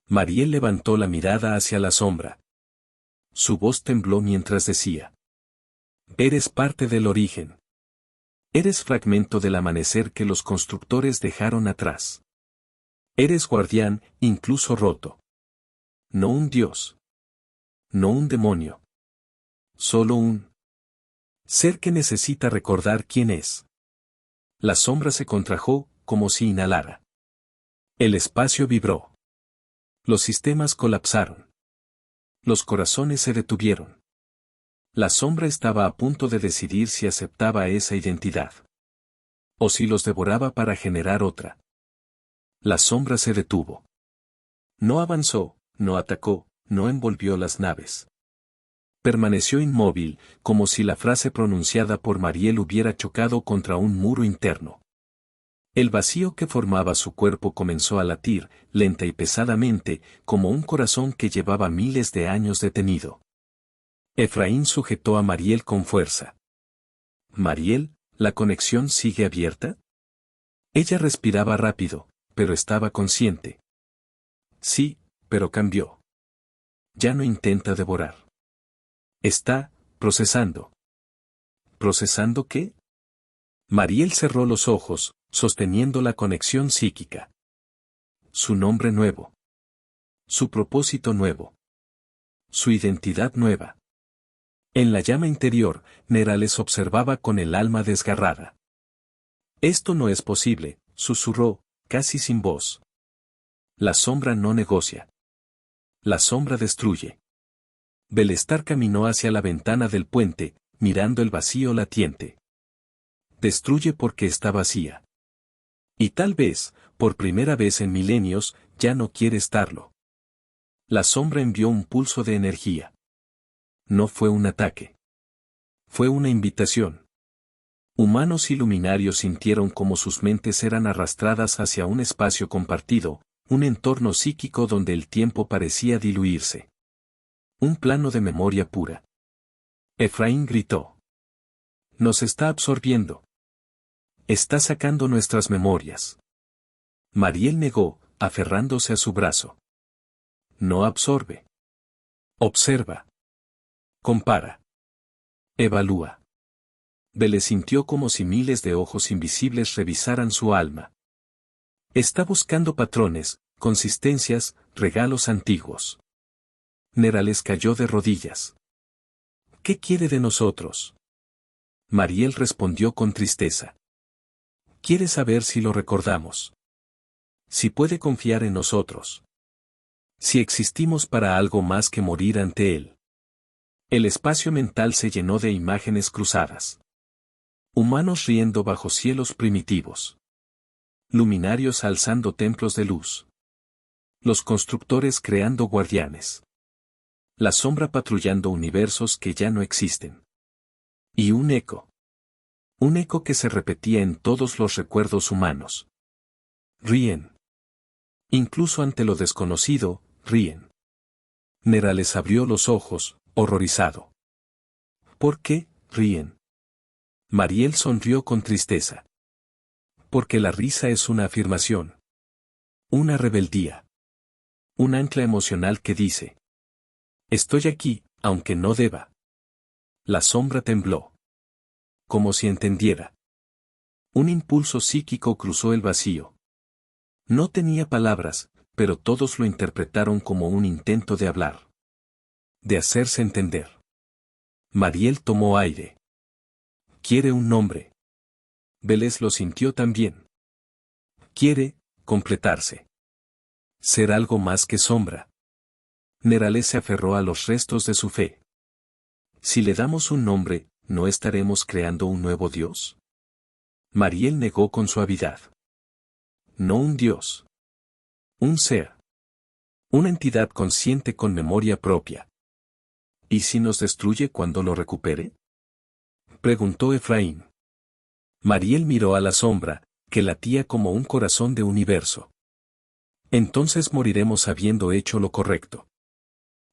Mariel levantó la mirada hacia la sombra. Su voz tembló mientras decía: eres parte del origen. Eres fragmento del amanecer que los constructores dejaron atrás. Eres guardián, incluso roto. No un dios. No un demonio. Solo un ser que necesita recordar quién es. La sombra se contrajo, como si inhalara. El espacio vibró. Los sistemas colapsaron. Los corazones se detuvieron. La sombra estaba a punto de decidir si aceptaba esa identidad. O si los devoraba para generar otra. La sombra se detuvo. No avanzó, no atacó, no envolvió las naves. Permaneció inmóvil, como si la frase pronunciada por Mariel hubiera chocado contra un muro interno. El vacío que formaba su cuerpo comenzó a latir, lenta y pesadamente, como un corazón que llevaba miles de años detenido. Efraín sujetó a Mariel con fuerza. «Mariel, ¿la conexión sigue abierta?» Ella respiraba rápido, pero estaba consciente. Sí, pero cambió. Ya no intenta devorar. Está procesando. ¿Procesando qué? Mariel cerró los ojos, sosteniendo la conexión psíquica. Su nombre nuevo. Su propósito nuevo. Su identidad nueva. En la llama interior, Nera les observaba con el alma desgarrada. Esto no es posible, susurró, casi sin voz. La sombra no negocia. La sombra destruye. Belestar caminó hacia la ventana del puente, mirando el vacío latiente. Destruye porque está vacía. Y tal vez, por primera vez en milenios, ya no quiere estarlo. La sombra envió un pulso de energía. No fue un ataque. Fue una invitación. Humanos y luminarios sintieron como sus mentes eran arrastradas hacia un espacio compartido, un entorno psíquico donde el tiempo parecía diluirse. Un plano de memoria pura. Efraín gritó. Nos está absorbiendo. Está sacando nuestras memorias. Mariel negó, aferrándose a su brazo. No absorbe. Observa. Compara. Evalúa. Bele sintió como si miles de ojos invisibles revisaran su alma. Está buscando patrones, consistencias, regalos antiguos. Nerales cayó de rodillas. ¿Qué quiere de nosotros? Mariel respondió con tristeza. Quiere saber si lo recordamos. Si puede confiar en nosotros. Si existimos para algo más que morir ante él. El espacio mental se llenó de imágenes cruzadas. Humanos riendo bajo cielos primitivos. Luminarios alzando templos de luz. Los constructores creando guardianes. La sombra patrullando universos que ya no existen. Y un eco. Un eco que se repetía en todos los recuerdos humanos. Ríen. Incluso ante lo desconocido, ríen. Nera les abrió los ojos, horrorizado. ¿Por qué ríen? Mariel sonrió con tristeza. Porque la risa es una afirmación. Una rebeldía. Un ancla emocional que dice: estoy aquí, aunque no deba. La sombra tembló. Como si entendiera. Un impulso psíquico cruzó el vacío. No tenía palabras, pero todos lo interpretaron como un intento de hablar. De hacerse entender. Mariel tomó aire. Quiere un nombre. Vélez lo sintió también. Quiere completarse. Ser algo más que sombra. Nerales se aferró a los restos de su fe. Si le damos un nombre, ¿no estaremos creando un nuevo Dios? Mariel negó con suavidad. No un Dios. Un ser. Una entidad consciente con memoria propia. ¿Y si nos destruye cuando lo recupere? Preguntó Efraín. Mariel miró a la sombra, que latía como un corazón de universo. Entonces moriremos habiendo hecho lo correcto.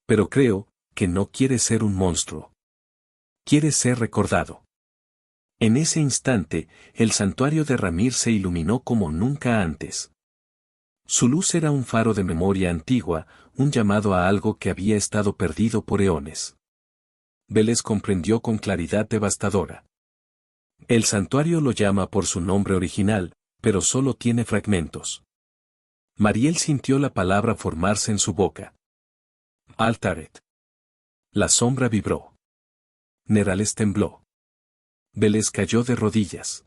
Pero creo que no quiere ser un monstruo. Quiere ser recordado. En ese instante, el santuario de Ramir se iluminó como nunca antes. Su luz era un faro de memoria antigua, un llamado a algo que había estado perdido por eones. Veles comprendió con claridad devastadora. El santuario lo llama por su nombre original, pero solo tiene fragmentos. Mariel sintió la palabra formarse en su boca. Altaret. La sombra vibró. Nerales tembló. Veles cayó de rodillas.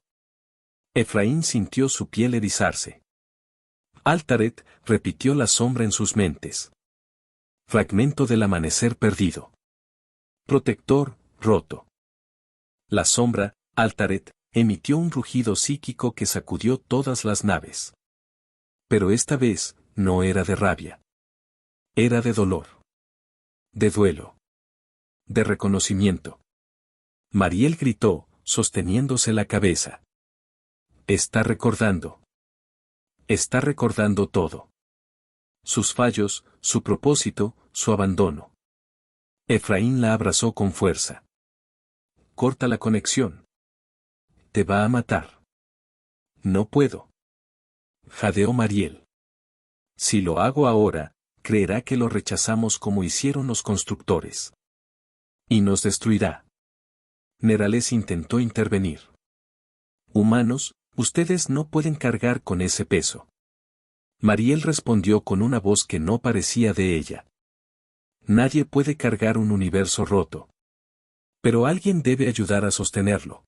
Efraín sintió su piel erizarse. Altaret repitió la sombra en sus mentes. Fragmento del amanecer perdido. Protector, roto. La sombra, Altaret, emitió un rugido psíquico que sacudió todas las naves. Pero esta vez, no era de rabia. Era de dolor. De duelo. De reconocimiento. Mariel gritó, sosteniéndose la cabeza. Está recordando. Está recordando todo. Sus fallos, su propósito, su abandono. Efraín la abrazó con fuerza. Corta la conexión. Te va a matar. No puedo. Jadeó Mariel. Si lo hago ahora, creerá que lo rechazamos como hicieron los constructores. Y nos destruirá. Nerales intentó intervenir. Humanos, ustedes no pueden cargar con ese peso. Mariel respondió con una voz que no parecía de ella. Nadie puede cargar un universo roto. Pero alguien debe ayudar a sostenerlo.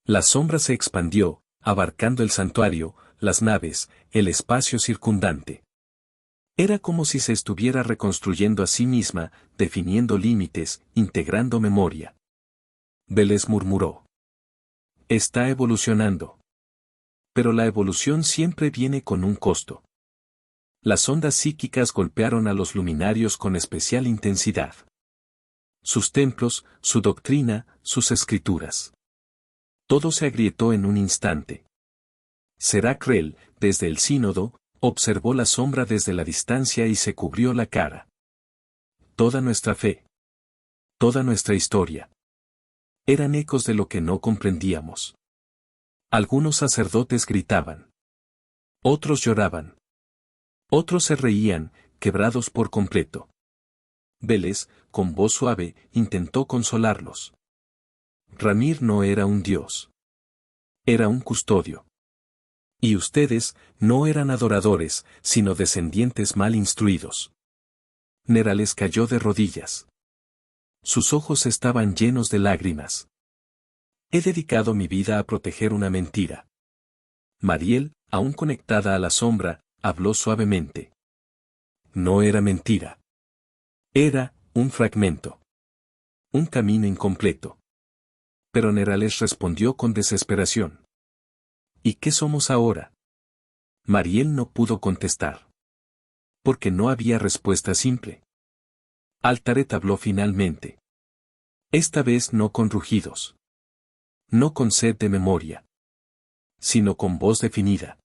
La sombra se expandió, abarcando el santuario, las naves, el espacio circundante. Era como si se estuviera reconstruyendo a sí misma, definiendo límites, integrando memoria. Veles murmuró. Está evolucionando. Pero la evolución siempre viene con un costo. Las ondas psíquicas golpearon a los luminarios con especial intensidad. Sus templos, su doctrina, sus escrituras. Todo se agrietó en un instante. Serakrel, desde el sínodo, observó la sombra desde la distancia y se cubrió la cara. Toda nuestra fe. Toda nuestra historia. Eran ecos de lo que no comprendíamos. Algunos sacerdotes gritaban. Otros lloraban. Otros se reían, quebrados por completo. Veles, con voz suave, intentó consolarlos. Ramir no era un dios. Era un custodio. Y ustedes, no eran adoradores, sino descendientes mal instruidos. Nerales cayó de rodillas. Sus ojos estaban llenos de lágrimas. He dedicado mi vida a proteger una mentira. Mariel, aún conectada a la sombra, habló suavemente. No era mentira. Era un fragmento. Un camino incompleto. Pero Nerales respondió con desesperación. ¿Y qué somos ahora? Mariel no pudo contestar. Porque no había respuesta simple. Altaret habló finalmente. Esta vez no con rugidos. No con sed de memoria. Sino con voz definida.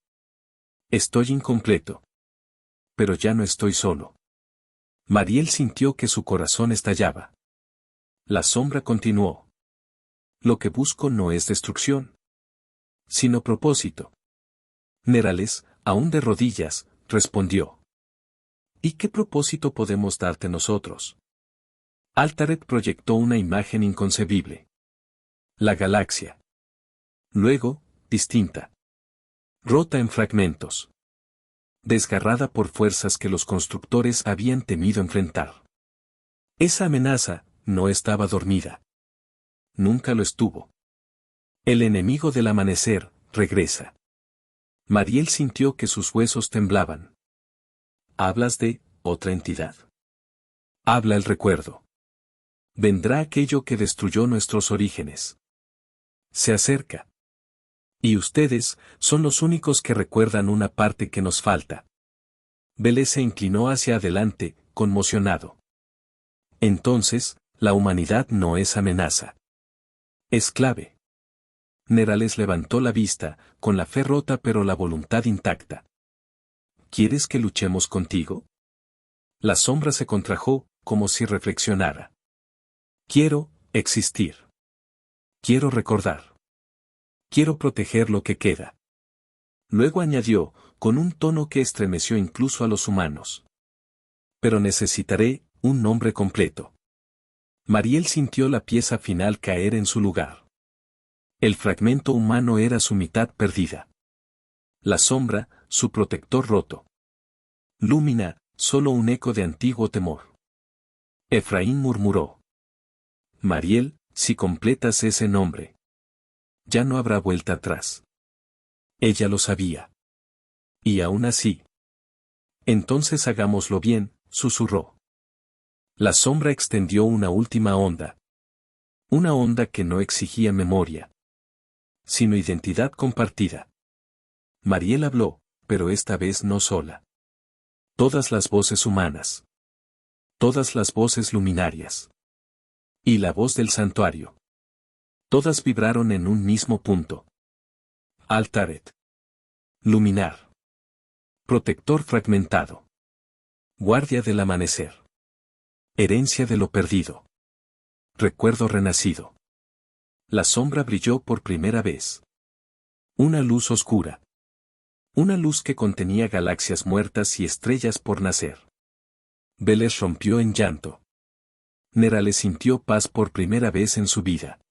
Estoy incompleto. Pero ya no estoy solo. Mariel sintió que su corazón estallaba. La sombra continuó. Lo que busco no es destrucción. Sino propósito. Nerales, aún de rodillas, respondió. ¿Y qué propósito podemos darte nosotros? Altaret proyectó una imagen inconcebible. La galaxia. Luego, distinta. Rota en fragmentos. Desgarrada por fuerzas que los constructores habían temido enfrentar. Esa amenaza no estaba dormida. Nunca lo estuvo. El enemigo del amanecer regresa. Mariel sintió que sus huesos temblaban. Hablas de otra entidad. Habla el recuerdo. Vendrá aquello que destruyó nuestros orígenes. Se acerca. Y ustedes son los únicos que recuerdan una parte que nos falta. Veles se inclinó hacia adelante, conmocionado. Entonces, la humanidad no es amenaza. Es clave. Nerales levantó la vista, con la fe rota pero la voluntad intacta. ¿Quieres que luchemos contigo? La sombra se contrajo, como si reflexionara. Quiero existir. Quiero recordar. Quiero proteger lo que queda. Luego añadió, con un tono que estremeció incluso a los humanos. Pero necesitaré un nombre completo. Mariel sintió la pieza final caer en su lugar. El fragmento humano era su mitad perdida. La sombra, su protector roto. Lúmina, solo un eco de antiguo temor. Efraín murmuró. Mariel, si completas ese nombre, ya no habrá vuelta atrás. Ella lo sabía. Y aún así. Entonces hagámoslo bien, susurró. La sombra extendió una última onda. Una onda que no exigía memoria, sino identidad compartida. Mariel habló, pero esta vez no sola. Todas las voces humanas. Todas las voces luminarias. Y la voz del santuario. Todas vibraron en un mismo punto. Altaret. Luminar. Protector fragmentado. Guardia del amanecer. Herencia de lo perdido. Recuerdo renacido. La sombra brilló por primera vez. Una luz oscura. Una luz que contenía galaxias muertas y estrellas por nacer. Veles rompió en llanto. Nerales sintió paz por primera vez en su vida.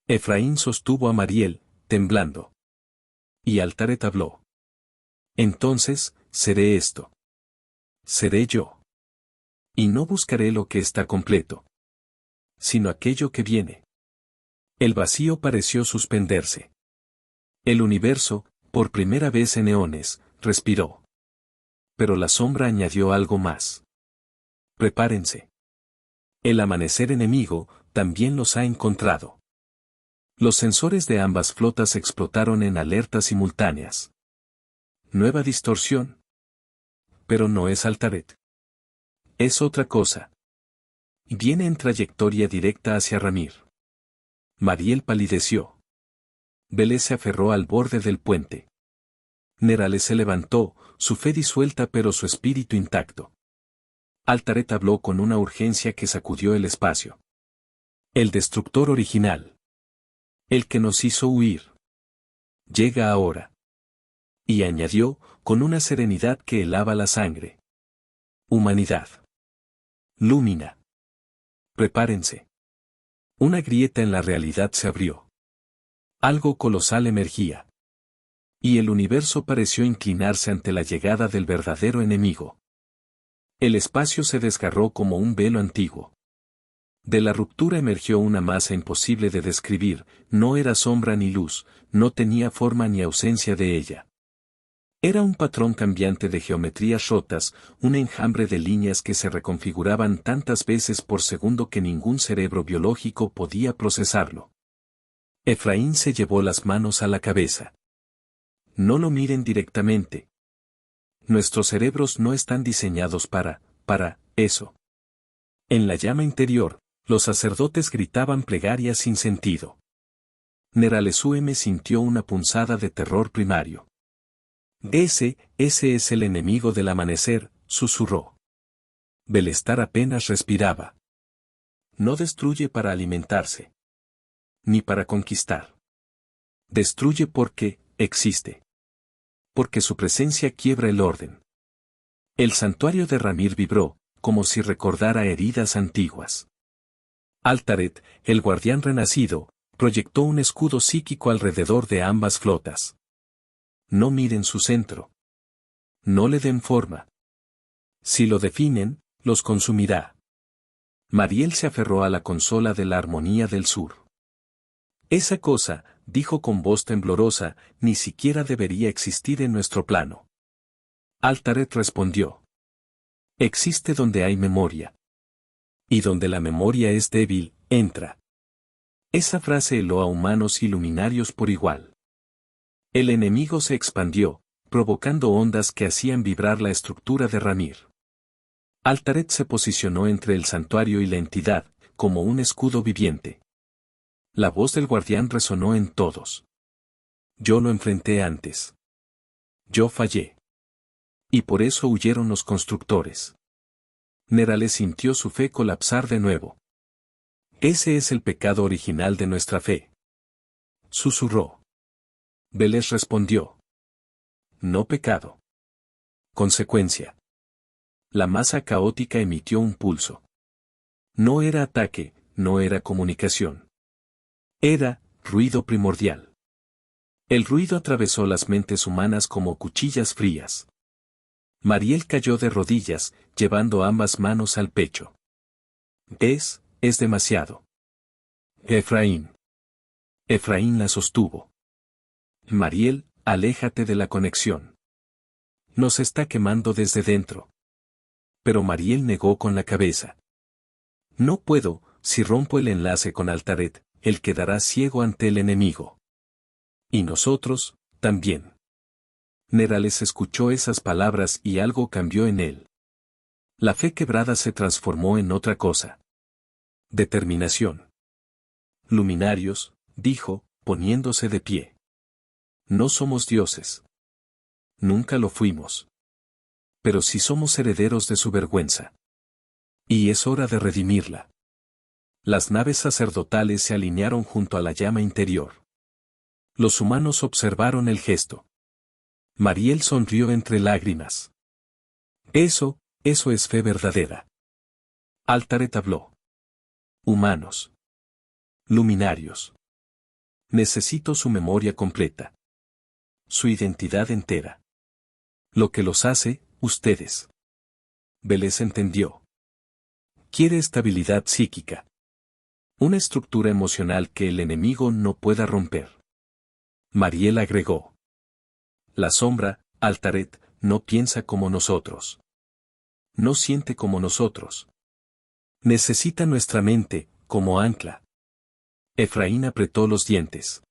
Efraín sostuvo a Mariel, temblando. Y Altaret habló. Entonces, seré esto. Seré yo. Y no buscaré lo que está completo, sino aquello que viene. El vacío pareció suspenderse. El universo, por primera vez en eones, respiró. Pero la sombra añadió algo más. Prepárense. El amanecer enemigo también los ha encontrado. Los sensores de ambas flotas explotaron en alertas simultáneas. Nueva distorsión. Pero no es Altaret. Es otra cosa. Viene en trayectoria directa hacia Ramir. Mariel palideció. Veles se aferró al borde del puente. Nerales se levantó, su fe disuelta pero su espíritu intacto. Altaret habló con una urgencia que sacudió el espacio. El destructor original. El que nos hizo huir. Llega ahora. Y añadió, con una serenidad que helaba la sangre. Humanidad. Lúmina. Prepárense. Una grieta en la realidad se abrió. Algo colosal emergía. Y el universo pareció inclinarse ante la llegada del verdadero enemigo. El espacio se desgarró como un velo antiguo. De la ruptura emergió una masa imposible de describir, no era sombra ni luz, no tenía forma ni ausencia de ella. Era un patrón cambiante de geometrías rotas, un enjambre de líneas que se reconfiguraban tantas veces por segundo que ningún cerebro biológico podía procesarlo. Efraín se llevó las manos a la cabeza. No lo miren directamente. Nuestros cerebros no están diseñados para eso. En la llama interior, los sacerdotes gritaban plegarias sin sentido. Neralesueme sintió una punzada de terror primario. Ese es el enemigo del amanecer, susurró. Belestar apenas respiraba. No destruye para alimentarse. Ni para conquistar. Destruye porque existe. Porque su presencia quiebra el orden. El santuario de Ramir vibró, como si recordara heridas antiguas. Altaret, el guardián renacido, proyectó un escudo psíquico alrededor de ambas flotas. No miren su centro. No le den forma. Si lo definen, los consumirá. Mariel se aferró a la consola de la armonía del sur. Esa cosa, dijo con voz temblorosa, ni siquiera debería existir en nuestro plano. Altaret respondió. Existe donde hay memoria. Y donde la memoria es débil, entra. Esa frase heló a humanos y luminarios por igual. El enemigo se expandió, provocando ondas que hacían vibrar la estructura de Ramir. Altaret se posicionó entre el santuario y la entidad, como un escudo viviente. La voz del guardián resonó en todos. Yo lo enfrenté antes. Yo fallé. Y por eso huyeron los constructores. Nerales sintió su fe colapsar de nuevo. Ese es el pecado original de nuestra fe. Susurró. Veles respondió. no pecado. Consecuencia. La masa caótica emitió un pulso. No era ataque, no era comunicación. Era ruido primordial. El ruido atravesó las mentes humanas como cuchillas frías. Mariel cayó de rodillas, llevando ambas manos al pecho. Es demasiado. Efraín. Efraín la sostuvo. Mariel, aléjate de la conexión. Nos está quemando desde dentro. Pero Mariel negó con la cabeza. No puedo, si rompo el enlace con Altaret, él quedará ciego ante el enemigo. Y nosotros, también. Nerales escuchó esas palabras y algo cambió en él. La fe quebrada se transformó en otra cosa. Determinación. Luminarios, dijo, poniéndose de pie. No somos dioses. Nunca lo fuimos. Pero sí somos herederos de su vergüenza. Y es hora de redimirla. Las naves sacerdotales se alinearon junto a la llama interior. Los humanos observaron el gesto. Mariel sonrió entre lágrimas. Eso es fe verdadera. Altaret habló. Humanos. Luminarios. Necesito su memoria completa. Su identidad entera. Lo que los hace, ustedes. Vélez entendió. Quiere estabilidad psíquica. Una estructura emocional que el enemigo no pueda romper. Mariel agregó. La sombra, Altaret, no piensa como nosotros. No siente como nosotros. Necesita nuestra mente, como ancla. Efraín apretó los dientes.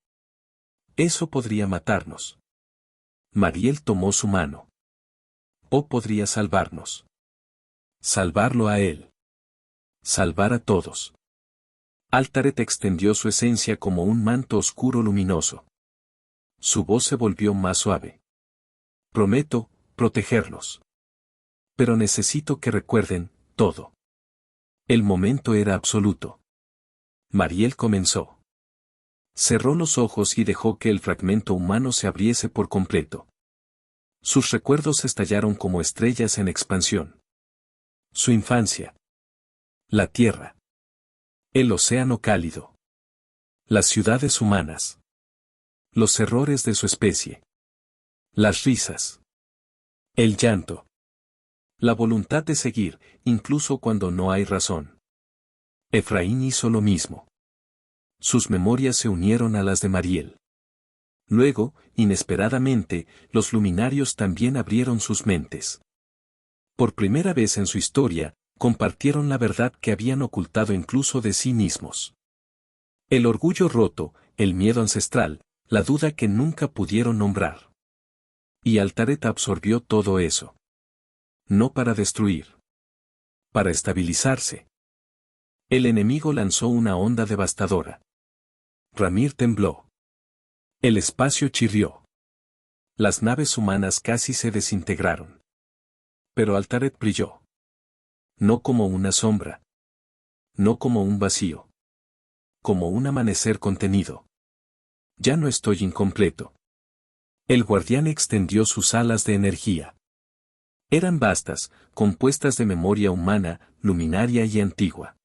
Eso podría matarnos. Mariel tomó su mano. O podría salvarnos. Salvarlo a él. Salvar a todos. Altaret extendió su esencia como un manto oscuro luminoso. Su voz se volvió más suave. Prometo, protegerlos. Pero necesito que recuerden, todo. El momento era absoluto. Mariel comenzó. Cerró los ojos y dejó que el fragmento humano se abriese por completo. Sus recuerdos estallaron como estrellas en expansión. Su infancia. La tierra. El océano cálido. Las ciudades humanas. Los errores de su especie. Las risas. El llanto. La voluntad de seguir, incluso cuando no hay razón. Efraín hizo lo mismo. Sus memorias se unieron a las de Mariel. Luego, inesperadamente, los luminarios también abrieron sus mentes. Por primera vez en su historia, compartieron la verdad que habían ocultado incluso de sí mismos. El orgullo roto, el miedo ancestral, la duda que nunca pudieron nombrar. Y Altaret absorbió todo eso. No para destruir. Para estabilizarse. El enemigo lanzó una onda devastadora. Ramir tembló. El espacio chirrió. Las naves humanas casi se desintegraron. Pero Altaret brilló. No como una sombra. No como un vacío. Como un amanecer contenido. Ya no estoy incompleto. El guardián extendió sus alas de energía. Eran vastas, compuestas de memoria humana, luminaria y antigua.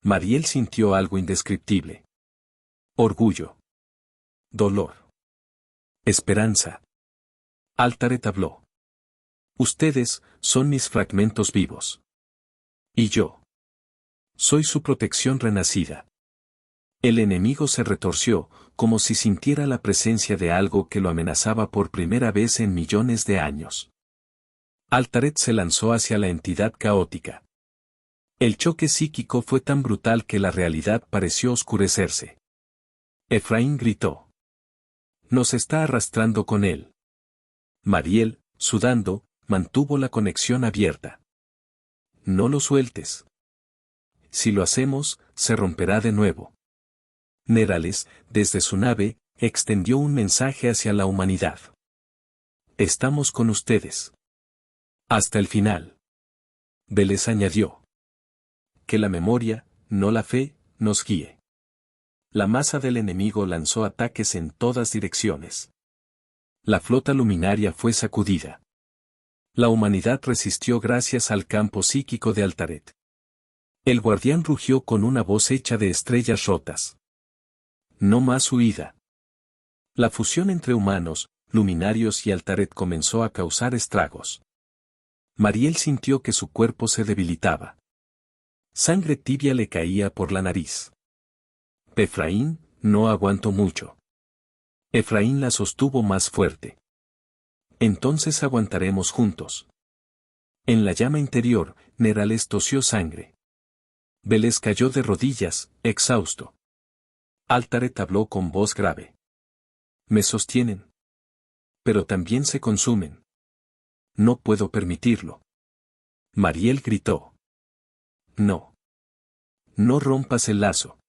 Mariel sintió algo indescriptible. Orgullo. Dolor. Esperanza. Altaret habló. Ustedes son mis fragmentos vivos. Y yo. Soy su protección renacida. El enemigo se retorció, como si sintiera la presencia de algo que lo amenazaba por primera vez en millones de años. Altaret se lanzó hacia la entidad caótica. El choque psíquico fue tan brutal que la realidad pareció oscurecerse. Efraín gritó. Nos está arrastrando con él. Mariel, sudando, mantuvo la conexión abierta. No lo sueltes. Si lo hacemos, se romperá de nuevo. Nerales, desde su nave, extendió un mensaje hacia la humanidad. Estamos con ustedes. Hasta el final. Vélez añadió. Que la memoria, no la fe, nos guíe. La masa del enemigo lanzó ataques en todas direcciones. La flota luminaria fue sacudida. La humanidad resistió gracias al campo psíquico de Altaret. El guardián rugió con una voz hecha de estrellas rotas. No más huida. La fusión entre humanos, luminarios y Altaret comenzó a causar estragos. Mariel sintió que su cuerpo se debilitaba. Sangre tibia le caía por la nariz. Efraín, no aguantó mucho. Efraín la sostuvo más fuerte. Entonces aguantaremos juntos. En la llama interior, Nerales tosió sangre. Veles cayó de rodillas, exhausto. Altaret habló con voz grave. Me sostienen. Pero también se consumen. No puedo permitirlo. Mariel gritó. No. No rompas el lazo.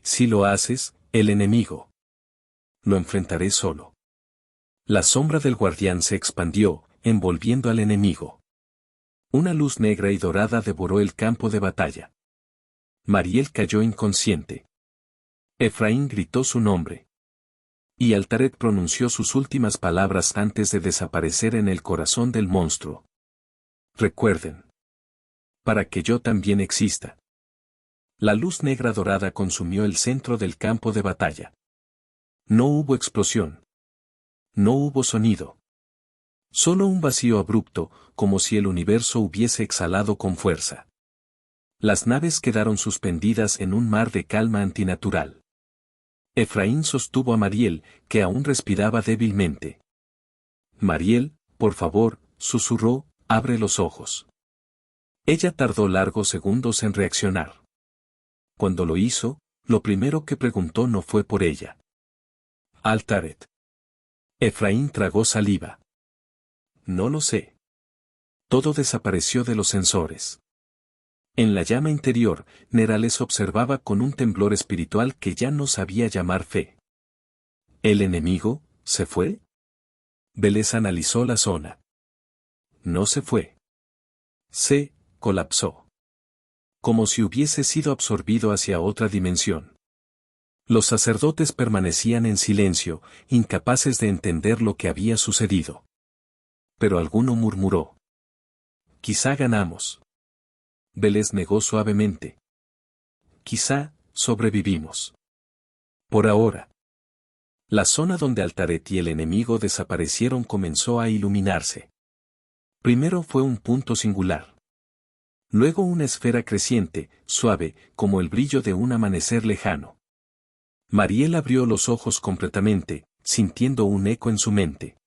Si lo haces, el enemigo. Lo enfrentaré solo. La sombra del guardián se expandió, envolviendo al enemigo. Una luz negra y dorada devoró el campo de batalla. Mariel cayó inconsciente. Efraín gritó su nombre. Y Altaret pronunció sus últimas palabras antes de desaparecer en el corazón del monstruo. Recuerden. Para que yo también exista. La luz negra dorada consumió el centro del campo de batalla. No hubo explosión. No hubo sonido. Solo un vacío abrupto, como si el universo hubiese exhalado con fuerza. Las naves quedaron suspendidas en un mar de calma antinatural. Efraín sostuvo a Mariel, que aún respiraba débilmente. Mariel, por favor, susurró, abre los ojos. Ella tardó largos segundos en reaccionar. Cuando lo hizo, lo primero que preguntó no fue por ella. Altaret. Efraín tragó saliva. No lo sé. Todo desapareció de los sensores. En la llama interior, Nerales observaba con un temblor espiritual que ya no sabía llamar fe. ¿El enemigo se fue? Veles analizó la zona. No se fue. Se colapsó. Como si hubiese sido absorbido hacia otra dimensión. Los sacerdotes permanecían en silencio, incapaces de entender lo que había sucedido. Pero alguno murmuró. Quizá ganamos. Veles negó suavemente. Quizá, sobrevivimos. Por ahora. La zona donde Altaret y el enemigo desaparecieron comenzó a iluminarse. Primero fue un punto singular. Luego una esfera creciente, suave, como el brillo de un amanecer lejano. Mariel abrió los ojos completamente, sintiendo un eco en su mente.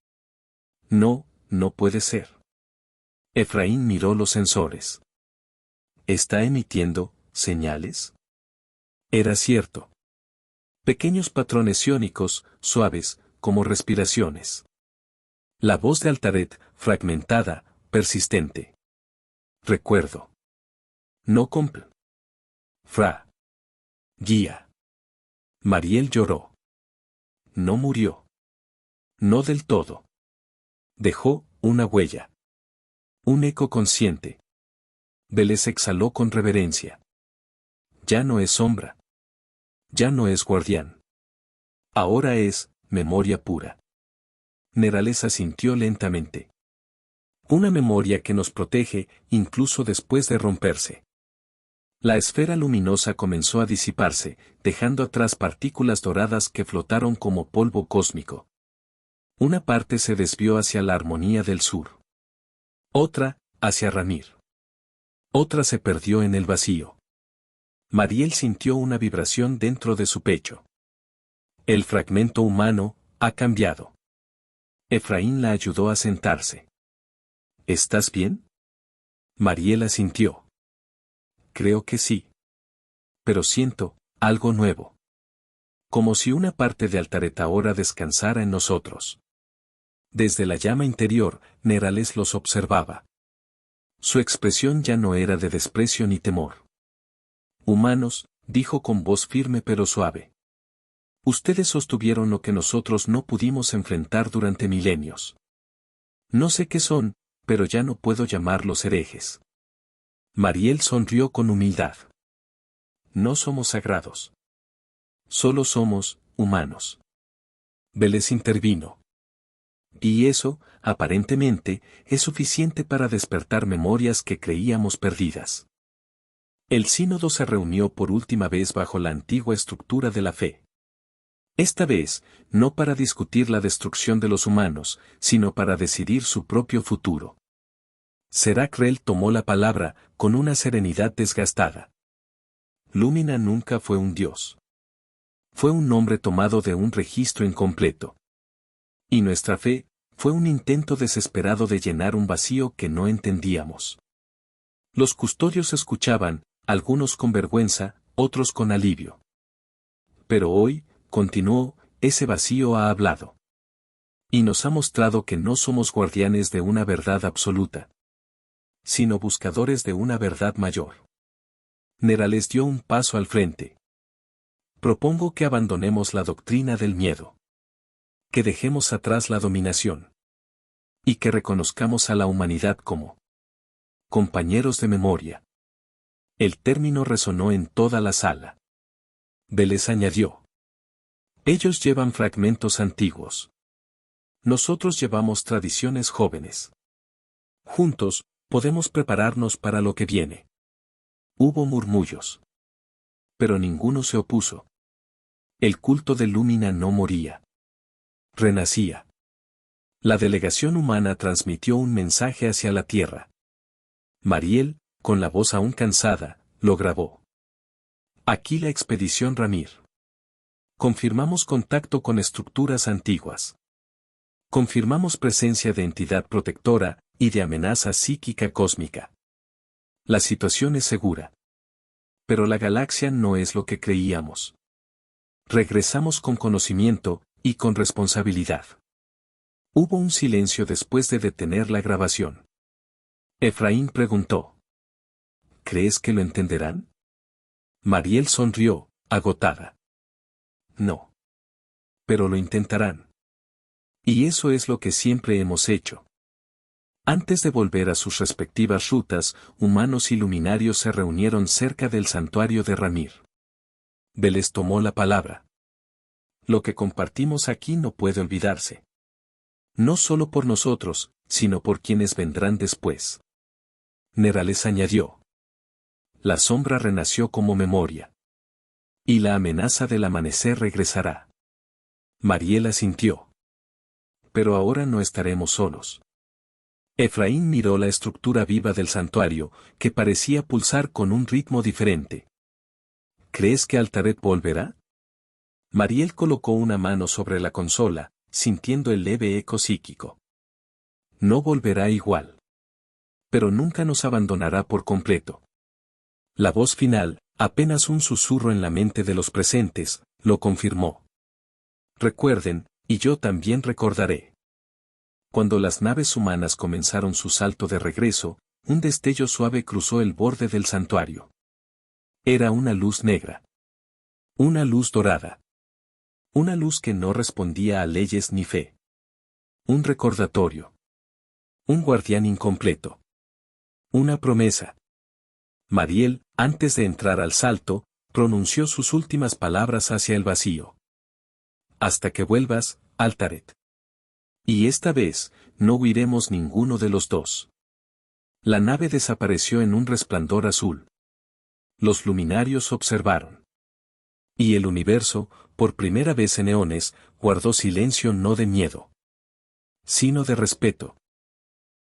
No, no puede ser. Efraín miró los sensores. ¿Está emitiendo señales? Era cierto. Pequeños patrones iónicos, suaves, como respiraciones. La voz de Altaret, fragmentada, persistente. Recuerdo. No compl. Fra. Guía. Mariel lloró. No murió. No del todo. Dejó una huella. Un eco consciente. Veles exhaló con reverencia. Ya no es sombra. Ya no es guardián. Ahora es memoria pura. Nerales asintió lentamente. Una memoria que nos protege, incluso después de romperse. La esfera luminosa comenzó a disiparse, dejando atrás partículas doradas que flotaron como polvo cósmico. Una parte se desvió hacia la armonía del sur. Otra, hacia Ramir. Otra se perdió en el vacío. Mariel sintió una vibración dentro de su pecho. El fragmento humano ha cambiado. Efraín la ayudó a sentarse. ¿Estás bien? Mariel asintió. Creo que sí. Pero siento algo nuevo. Como si una parte de Altaret ahora descansara en nosotros. Desde la llama interior, Nerales los observaba. Su expresión ya no era de desprecio ni temor. Humanos, dijo con voz firme pero suave. Ustedes sostuvieron lo que nosotros no pudimos enfrentar durante milenios. No sé qué son, pero ya no puedo llamarlos herejes. Mariel sonrió con humildad. No somos sagrados. Solo somos humanos. Veles intervino. Y eso, aparentemente, es suficiente para despertar memorias que creíamos perdidas. El sínodo se reunió por última vez bajo la antigua estructura de la fe. Esta vez, no para discutir la destrucción de los humanos, sino para decidir su propio futuro. Serac Rel tomó la palabra, con una serenidad desgastada. Lumina nunca fue un dios. Fue un nombre tomado de un registro incompleto. Y nuestra fe, fue un intento desesperado de llenar un vacío que no entendíamos. Los custodios escuchaban, algunos con vergüenza, otros con alivio. Pero hoy, continuó, ese vacío ha hablado. Y nos ha mostrado que no somos guardianes de una verdad absoluta, sino buscadores de una verdad mayor. Nerales dio un paso al frente. Propongo que abandonemos la doctrina del miedo. Que dejemos atrás la dominación. Y que reconozcamos a la humanidad como compañeros de memoria. El término resonó en toda la sala. Vélez añadió. Ellos llevan fragmentos antiguos. Nosotros llevamos tradiciones jóvenes. Juntos, podemos prepararnos para lo que viene. Hubo murmullos. Pero ninguno se opuso. El culto de Lumina no moría. Renacía. La delegación humana transmitió un mensaje hacia la tierra. Mariel, con la voz aún cansada, lo grabó. Aquí la expedición Ramir. Confirmamos contacto con estructuras antiguas. Confirmamos presencia de entidad protectora y de amenaza psíquica cósmica. La situación es segura. Pero la galaxia no es lo que creíamos. Regresamos con conocimiento y con responsabilidad. Hubo un silencio después de detener la grabación. Efraín preguntó. ¿Crees que lo entenderán? Mariel sonrió, agotada. No. Pero lo intentarán. Y eso es lo que siempre hemos hecho. Antes de volver a sus respectivas rutas, humanos y luminarios se reunieron cerca del santuario de Ramir. Vélez tomó la palabra. Lo que compartimos aquí no puede olvidarse. No solo por nosotros, sino por quienes vendrán después. Nerales añadió. La sombra renació como memoria. Y la amenaza del amanecer regresará. Mariela sintió. Pero ahora no estaremos solos. Efraín miró la estructura viva del santuario, que parecía pulsar con un ritmo diferente. ¿Crees que Altaret volverá? Mariel colocó una mano sobre la consola, sintiendo el leve eco psíquico. No volverá igual. Pero nunca nos abandonará por completo. La voz final, apenas un susurro en la mente de los presentes, lo confirmó. Recuerden, y yo también recordaré. Cuando las naves humanas comenzaron su salto de regreso, un destello suave cruzó el borde del santuario. Era una luz negra. Una luz dorada. Una luz que no respondía a leyes ni fe. Un recordatorio. Un guardián incompleto. Una promesa. Mariel, antes de entrar al salto, pronunció sus últimas palabras hacia el vacío. Hasta que vuelvas, Altaret. Y esta vez, no huiremos ninguno de los dos. La nave desapareció en un resplandor azul. Los luminarios observaron. Y el universo, por primera vez en eones, guardó silencio no de miedo, sino de respeto.